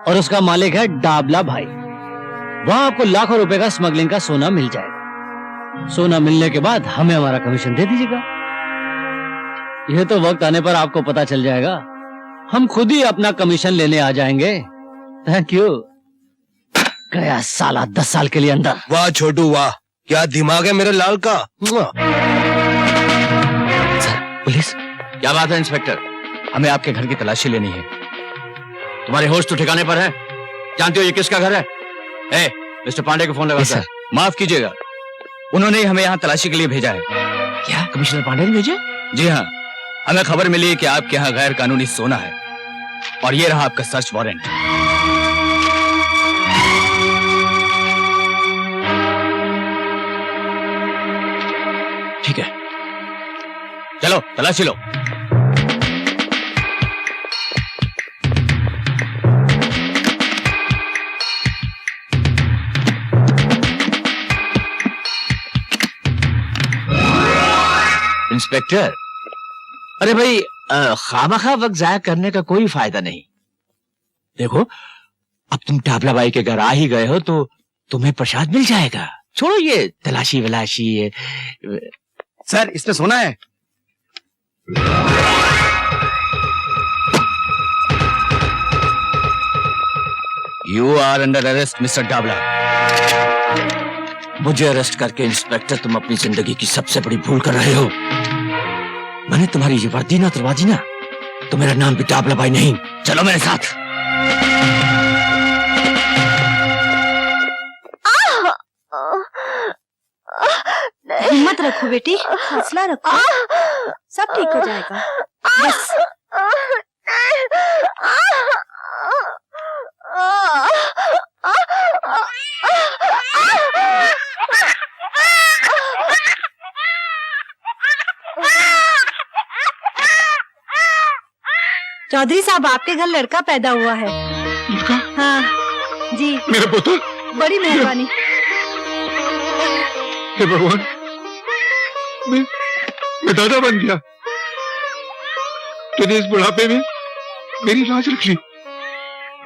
और उसका मालिक है डाबला भाई। वहां आपको लाखों रुपए का स्मगलिंग का सोना मिल जाएगा। सोना मिलने के बाद हमें हमारा कमीशन दे दीजिएगा। यह तो वक्त आने पर आपको पता चल जाएगा। हम खुद ही अपना कमीशन लेने आ जाएंगे। Thank you. गया साला 10 साल के लिए अंदर। वाह छोटू वाह, क्या दिमाग है मेरे लाल का। पुलिस, क्या बात है इंस्पेक्टर? हमें आपके घर की तलाशी लेनी है। तुम्हारे होश तो ठिकाने पर है? जानते हो ये किसका घर है? मिस्टर पांडे को फोन लगा सर। माफ कीजिएगा, उन्होंने ही हमें यहाँ तलाशी के लिए भेजा है। क्या कमिश्नर पांडे ने भेजा? जी हाँ, हमें खबर मिली कि आपके यहाँ गैर कानूनी सोना है और ये रहा आपका सर्च वारंट। ठीक है, चलो तलाशी लो। इंस्पेक्टर, अरे भाई, खामखा वक्त जाया करने का कोई फायदा नहीं। देखो, अब तुम टाबला बाई के घर आ ही गए हो तो तुम्हें प्रसाद मिल जाएगा। छोड़ो ये तलाशी वलाशी। ये सर, इसमें सोना है। You are under arrest mister Dabla. मुझे अरेस्ट करके इंस्पेक्टर तुम अपनी जिंदगी की सबसे बड़ी भूल कर रहे हो। मैंने तुम्हारी ये वर्दी ना उतरवा दी ना तो मेरा नाम भी डाबला भाई नहीं। चलो मेरे साथ। हिम्मत रखो बेटी, हौसला रखो, सब ठीक हो जाएगा। बस चौधरी साहब, आपके घर लड़का पैदा हुआ है। लड़का? हाँ जी। मेरा पुत्र? बड़ी मेहरबानी। हे भगवान, मैं दादा बन गया। तूने इस बुढ़ापे में मेरी लाज रख ली।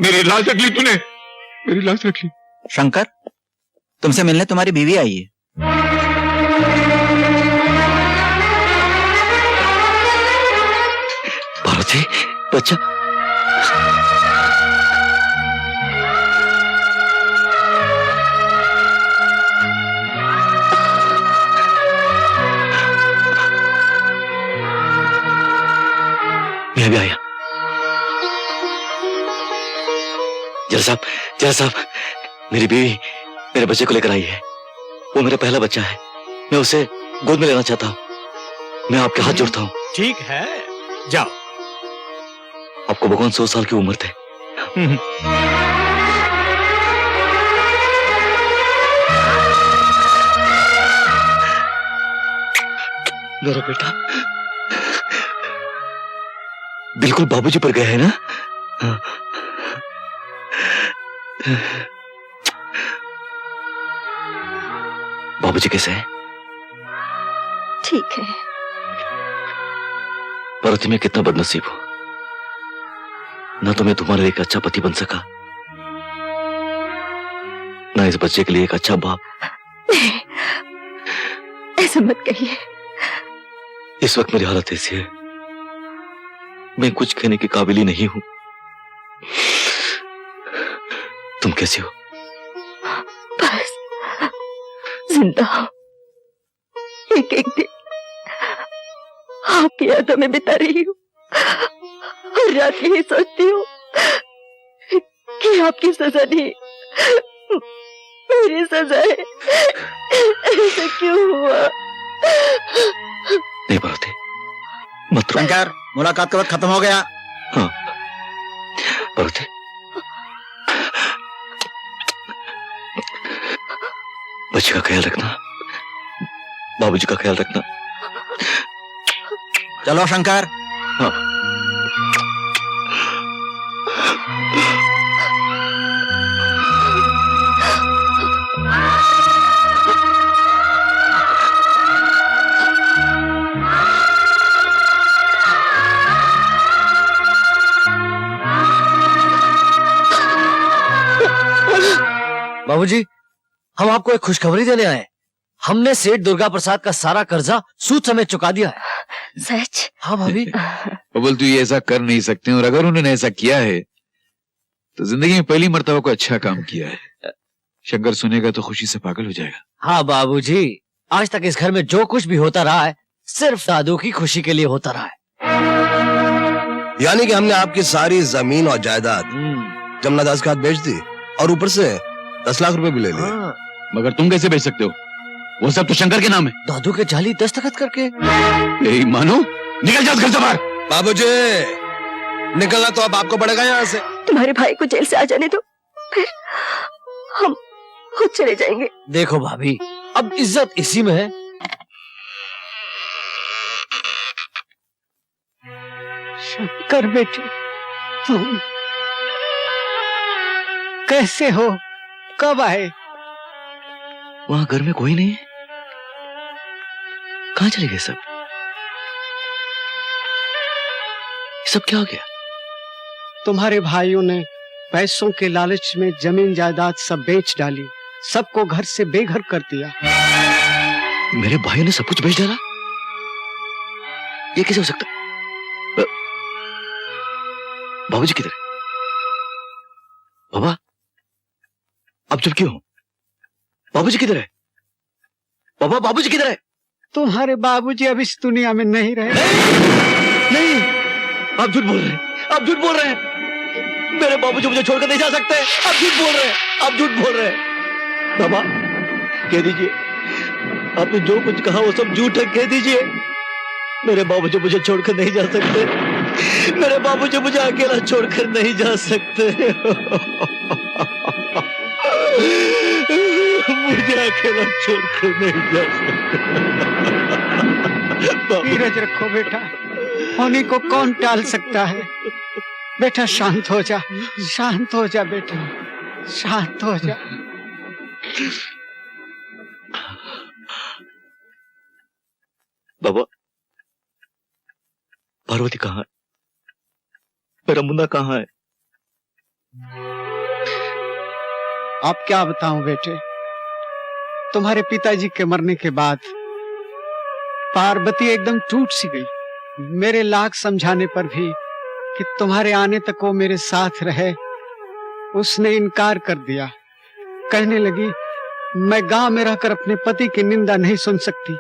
मेरी लाज रख ली तूने, मेरी लाज रख ली। शंकर, तुमसे मिलने तुम्हारी बीवी आई है। पार्वती, बच्चा। मैं भी आया। जरा साहब, मेरी बीवी मेरे बच्चे को लेकर आई है। वो मेरा पहला बच्चा है। मैं उसे गोद में लेना चाहता हूँ। मैं आपके हाथ जोड़ता हूँ। ठीक है, जाओ। आपको भगवान 100 साल की उम्र थे। मेरा बेटा बिल्कुल बाबूजी पर गया है ना? बाबूजी कैसे हैं? ठीक है। पार्वती, मैं कितना बदनसीब हूं। ना तो मैं तुम्हारे लिए एक अच्छा पति बन सका, ना इस बच्चे के लिए एक अच्छा बाप। ऐसा मत कहिए। इस वक्त मेरी हालत ऐसी है, मैं कुछ कहने के काबिल ही नहीं हूं। तुम कैसी हो? बस जिंदा हो। एक एक दिन आपकी यादों में बिता रही हूँ और रात यही सोचती हूँ कि आपकी सजा नहीं, मेरी सजा है। ऐसा क्यों हुआ? नहीं पार्वती, मत रो। शंकर, मुलाकात का वक्त खत्म हो गया। हाँ पार्वती, बच्चे का ख्याल रखना, बाबूजी का ख्याल रखना। चलो शंकर। हाँ। बाबूजी, हम आपको एक खुशखबरी देने आए। हमने सेठ दुर्गा प्रसाद का सारा कर्जा सूद समेत चुका दिया है। सच? हाँ भाभी। बबल तू ये ऐसा कर नहीं सकते, और अगर उन्होंने ऐसा किया है तो जिंदगी में पहली मर्तबा को अच्छा काम किया है। शंकर सुनेगा तो खुशी से पागल हो जाएगा। हाँ बाबूजी, आज तक इस घर में जो कुछ भी होता रहा है सिर्फ दादू की खुशी के लिए होता रहा है। यानी कि हमने आपकी सारी जमीन और जायदाद जमुना दास के हाथ बेच दी और ऊपर से 10 लाख रुपए भी ले लिए। मगर तुम कैसे बेच सकते हो? वो सब तो शंकर के नाम है। दादू के जाली दस्तखत करके। यही मानो, निकल जाओ घर से बाहर। बाबूजी, निकलना तो अब आपको पड़ेगा यहाँ से। तुम्हारे भाई को जेल से आ जाने दो, फिर हम खुद चले जाएंगे। देखो भाभी, अब इज्जत इसी में है। शंकर बेटे, तुम कैसे हो? कब आए? वहां घर में कोई नहीं है। कहाँ चले गए सब? सब क्या हो गया? तुम्हारे भाइयों ने पैसों के लालच में जमीन जायदाद सब बेच डाली, सबको घर से बेघर कर दिया। मेरे भाइयों ने सब कुछ बेच डाला? ये कैसे हो सकता? बाबूजी किधर है? बाबा, अब चुप क्यों हो? बाबूजी किधर है? बाबा, बाबूजी किधर है? तुम्हारे बाबूजी अब इस दुनिया में नहीं रहे। नहीं, आप झूठ बोल रहे हैं, आप झूठ बोल रहे हैं। मेरे बाबूजी मुझे छोड़कर नहीं जा सकते। आप झूठ बोल रहे हैं, आप झूठ बोल रहे हैं। बाबा, कह दीजिए, आपने जो कुछ कहा वो सब झूठ है, कह दीजिए। मेरे बाबूजी मुझे छोड़कर नहीं जा सकते। मेरे बाबूजी मुझे अकेला छोड़कर नहीं जा सकते। मुझे अकेला छोड़कर नहीं जा सकते। धीरज रखो बेटा, होने को कौन टाल सकता है। बेटा शांत हो जा, शांत हो जा बेटा, शांत हो जा। बाबा, पार्वती कहाँ है? मेरा मुन्ना कहाँ है? आप क्या बताऊं बेटे, तुम्हारे पिताजी के मरने के बाद पार्वती एकदम टूट सी गई। मेरे लाख समझाने पर भी कि तुम्हारे आने तक वो मेरे साथ रहे, उसने इनकार कर दिया। कहने लगी, मैं गांव में रहकर अपने पति की निंदा नहीं सुन सकती।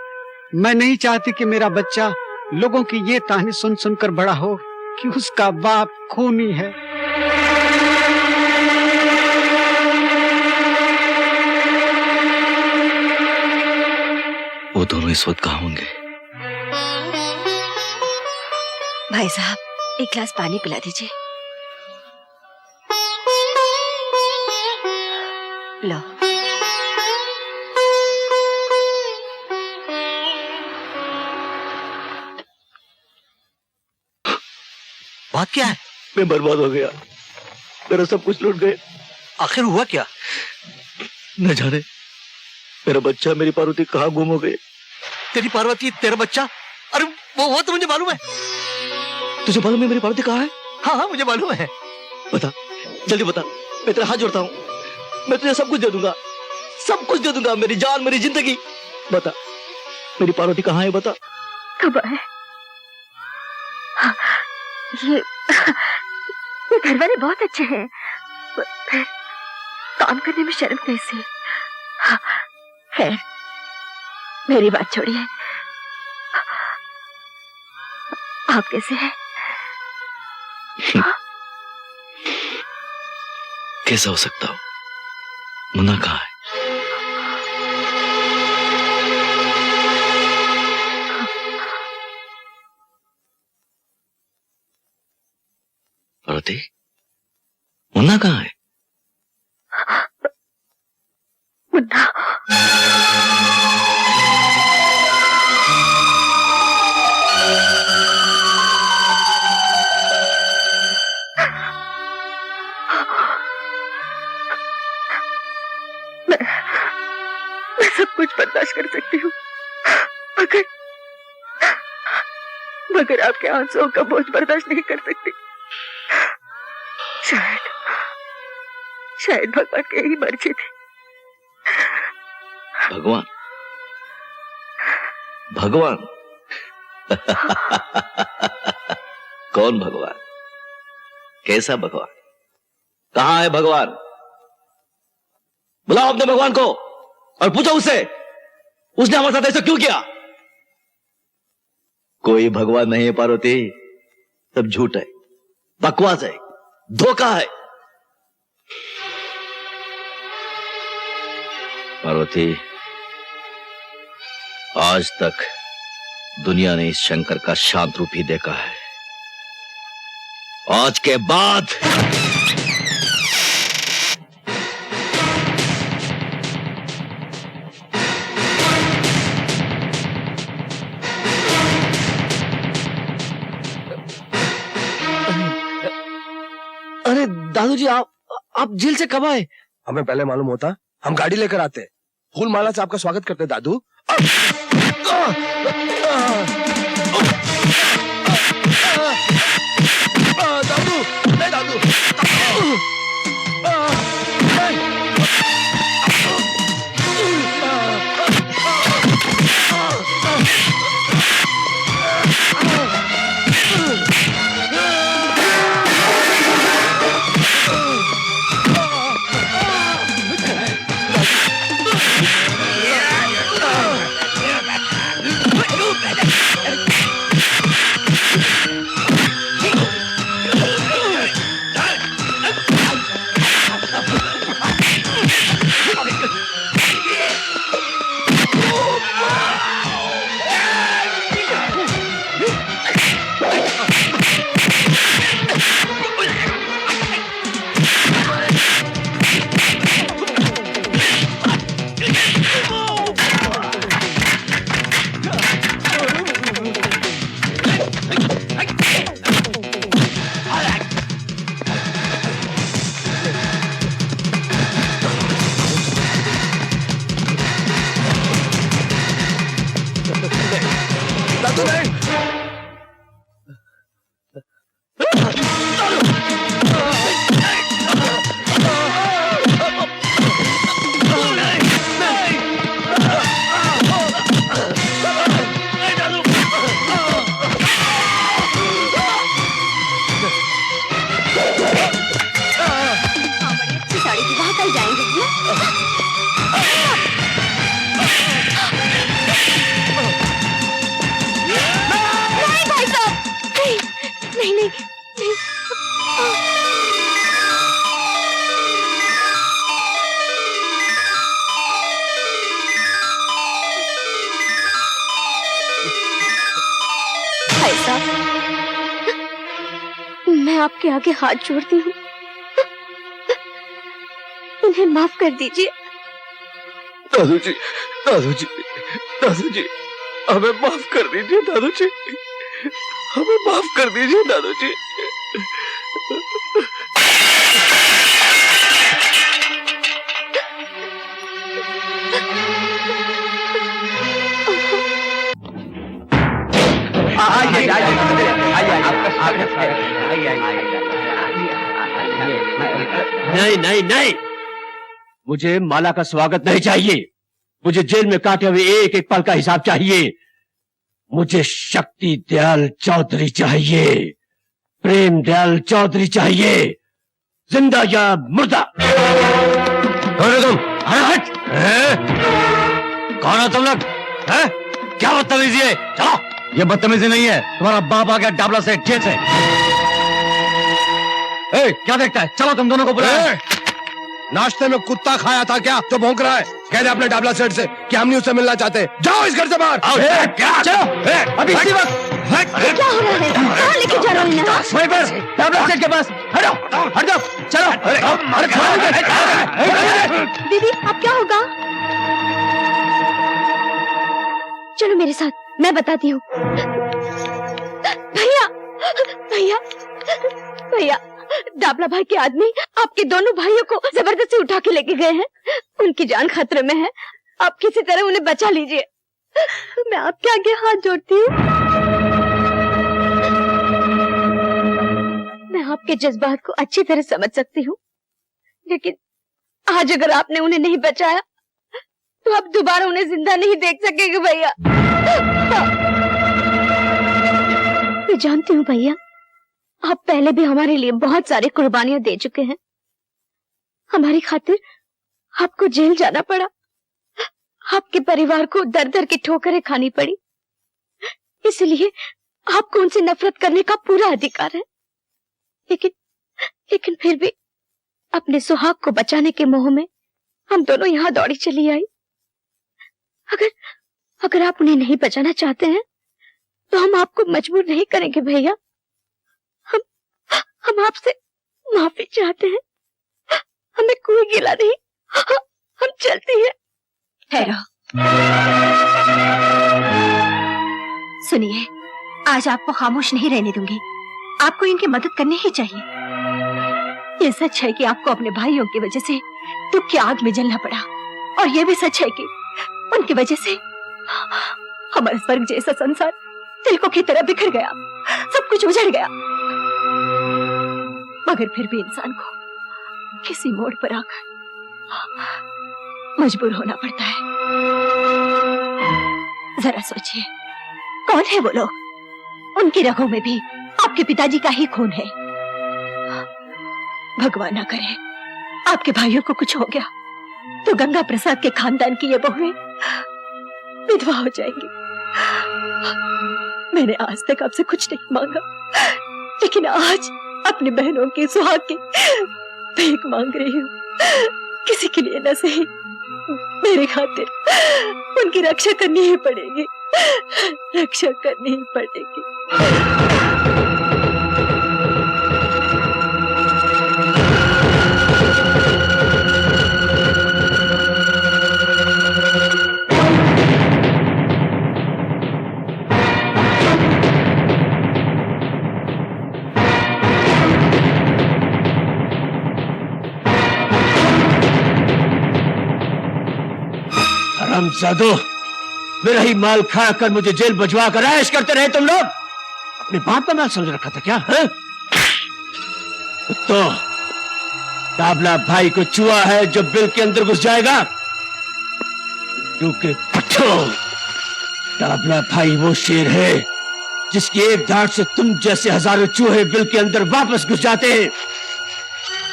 मैं नहीं चाहती कि मेरा बच्चा लोगों की ये ताने सुन सुनकर बड़ा हो कि उसका बाप खूनी है। वो दोनों इस वक्त कहाँ होंगे? भाई साहब, एक गिलास पानी पिला दीजिए। लो। बात क्या है? मैं बर्बाद हो गया, मेरा सब कुछ लूट गए। आखिर हुआ क्या? न जाने मेरा बच्चा, मेरी पार्वती कहाँ गुम हो गई। तेरी पार्वती, तेरा बच्चा? अरे वो तो मुझे मालूम है। तुझे मालूम है मेरी पार्वती कहाँ है? हाँ हाँ, मुझे मालूम है। बता, जल्दी बता, मैं तेरा हाथ जोड़ता हूँ। मैं तुझे सब कुछ दे दूंगा, सब कुछ दे दूंगा, मेरी जान, मेरी जिंदगी। बता, मेरी पार्वती कहाँ है? बता। कब है? ये घर वाले बहुत अच्छे हैं, फिर काम करने में शर्म कैसी? खैर, मेरी बात छोड़िए, आप कैसे हैं? कैसा हो सकता हूँ? मुन्ना कहाँ है? पार्वती, मुन्ना कहाँ है? मुन्ना, मैं सब कुछ बर्दाश्त कर सकती हूँ, मगर आपके आंसुओं का बोझ बर्दाश्त नहीं कर सकती। शायद भगवान की यही मर्जी थी भगवान भगवान कौन भगवान? कैसा भगवान? कहां है भगवान? बुलाओ अपने भगवान को और पूछो उससे, उसने हमारे साथ ऐसा क्यों किया? कोई भगवान नहीं है पार्वती, सब झूठ है, बकवास है, धोखा है। पार्वती, आज तक दुनिया ने इस शंकर का शांत रूप ही देखा है। आज के बाद अरे दादूजी, आप जेल से कब आए? हमें पहले मालूम होता हम गाड़ी लेकर आते, फूल माला से आपका स्वागत करते दादू। दादू नहीं दादू, मैं आपके आगे हाथ जोड़ती हूँ, इन्हें माफ कर दीजिए। दादूजी, दादूजी, दादूजी, हमें माफ कर दीजिए दादूजी, हमें माफ कर दीजिए दादूजी। नहीं नहीं नहीं, मुझे माला का स्वागत नहीं चाहिए, मुझे जेल में काटे हुए एक एक पल का हिसाब चाहिए। मुझे शक्ति दयाल चौधरी चाहिए, प्रेम दयाल चौधरी चाहिए, जिंदा या मुर्दा। कौन हो तुम? हट! कौन हो तुम लोग? क्या बदतमीजी है? चलो। ये बदतमीजी नहीं है, तुम्हारा बाप आ गया डाबला से, जेल से। क्या देखता है? चलो तुम दोनों को बुलाओ। नाश्ते में कुत्ता खाया था क्या जो भौंक रहा है? कह दे अपने डाबला सेठ से कि हम नहीं उससे मिलना चाहते। जाओ इस घर से बाहर। चलो अभी इसी वक्त। क्या हो रहा है? कहाँ लेके जा रहे हो इन्हें? वहीं पर डाबला सेठ के पास। हटो, हट जाओ, चलो। दीदी अब क्या होगा? चलो मेरे साथ, मैं बताती हूँ। भैया भैया भैया, डाबला भाई के आदमी आपके दोनों भाइयों को जबरदस्ती उठा के लेके गए हैं। उनकी जान खतरे में है, आप किसी तरह उन्हें बचा लीजिए। मैं आपके आगे हाथ जोड़ती हूँ। मैं आपके जज्बात को अच्छी तरह समझ सकती हूँ, लेकिन आज अगर आपने उन्हें नहीं बचाया तो आप दोबारा उन्हें जिंदा नहीं देख सकेंगे भैया। मैं जानती हूँ भैया, आप पहले भी हमारे लिए बहुत सारी कुर्बानियां दे चुके हैं। हमारी खातिर आपको जेल जाना पड़ा, आपके परिवार को दर दर की ठोकरें खानी पड़ी, इसलिए आपको उनसे नफरत करने का पूरा अधिकार है। लेकिन फिर भी अपने सुहाग को बचाने के मोह में हम दोनों यहाँ दौड़ी चली आई। अगर आप उन्हें नहीं बचाना चाहते हैं तो हम आपको मजबूर नहीं करेंगे भैया। हम आपसे माफी चाहते हैं, हमें कोई गिला नहीं, हम चलते हैं। ठहरो, सुनिए, आज आपको खामोश नहीं रहने दूंगी, आपको इनकी मदद करनी ही चाहिए। ये सच है कि आपको अपने भाइयों की वजह से दुख की आग में जलना पड़ा, और ये भी सच है कि उनकी वजह से हमारा स्वर्ग जैसा संसार तिलकों की तरह बिखर गया, सब कुछ उजड़ गया। मगर फिर भी इंसान को किसी मोड़ पर आकर मजबूर होना पड़ता है। जरा सोचिए, कौन है वो लोग? उनकी रगों में भी आपके पिताजी का ही खून है। भगवान ना करे आपके भाइयों को कुछ हो गया तो गंगा प्रसाद के खानदान की ये बहुएं विधवा हो जाएंगी। मैंने आज तक आपसे कुछ नहीं मांगा, लेकिन आज अपनी बहनों के सुहाग की भीख मांग रही हूँ। किसी के लिए न सही, मेरे खातिर उनकी रक्षा करनी ही पड़ेगी, रक्षा करनी ही पड़ेगी। हरामजादो, मेरा ही माल खाकर मुझे जेल भिजवा कर ऐश करते रहे तुम लोग। अपने बाप का माल समझ रखा था क्या? तो दाबला भाई को चुआ है जो बिल के अंदर घुस जाएगा। क्योंकि पट्टो, दाबला भाई वो शेर है जिसकी एक धाड़ से तुम जैसे हजारों चूहे बिल के अंदर वापस घुस जाते हैं।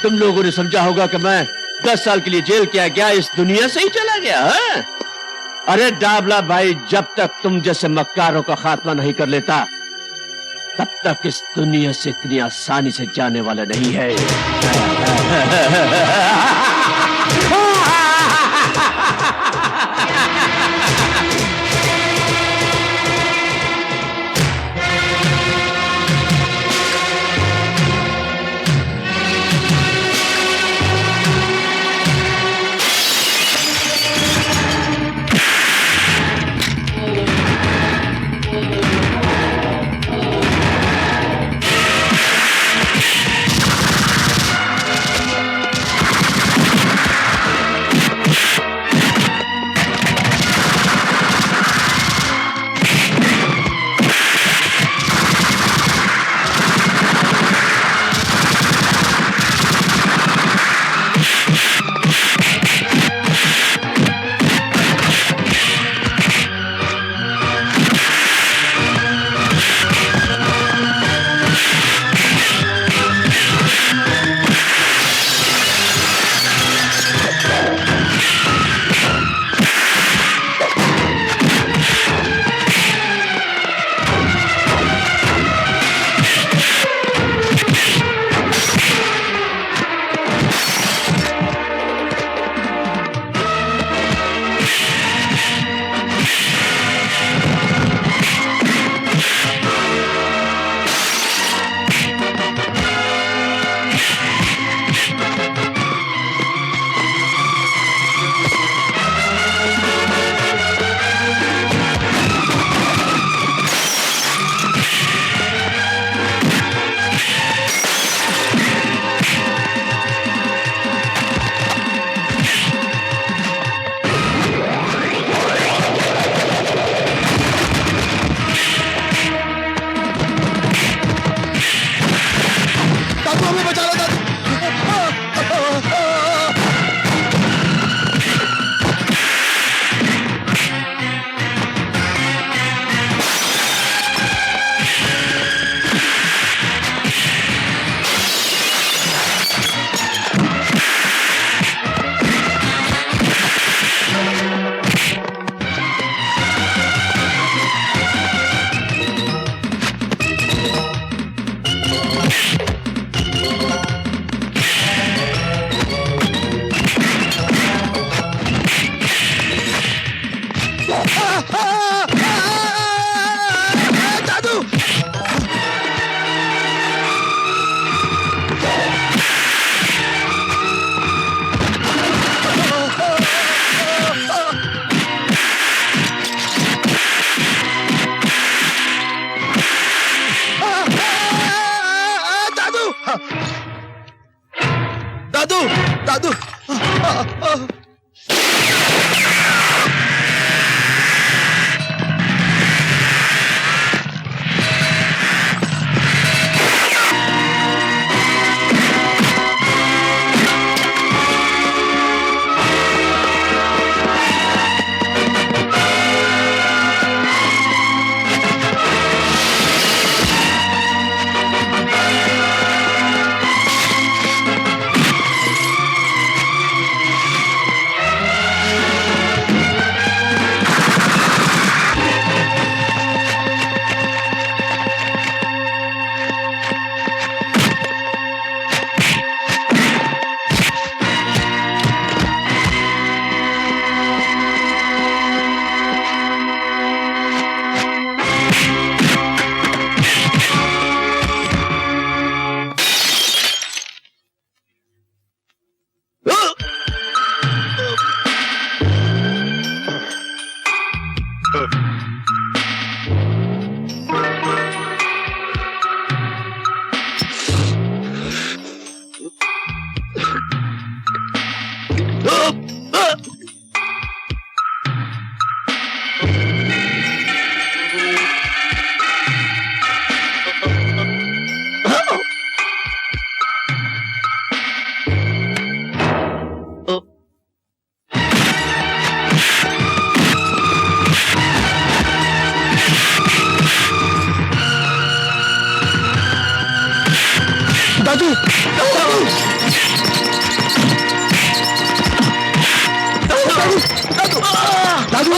तुम लोगों ने समझा होगा कि मैं 10 साल के लिए जेल किया गया, इस दुनिया से ही चला गया है? अरे डाबला भाई, जब तक तुम जैसे मक्कारों का खात्मा नहीं कर लेता तब तक इस दुनिया से इतनी आसानी से जाने वाला नहीं है। दादू दादू दादू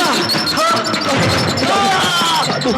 दादू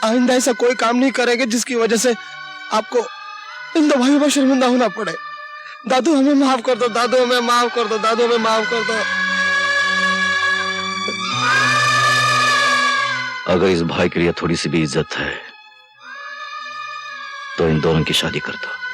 आइंदा ऐसा कोई काम नहीं करेंगे जिसकी वजह से आपको इन दो भाइयों पर शर्मिंदा होना पड़े। दादू हमें माफ कर दो, दादू हमें माफ कर दो, दादू हमें माफ कर दो। अगर इस भाई के लिए थोड़ी सी भी इज्जत है तो इन दोनों की शादी कर दो।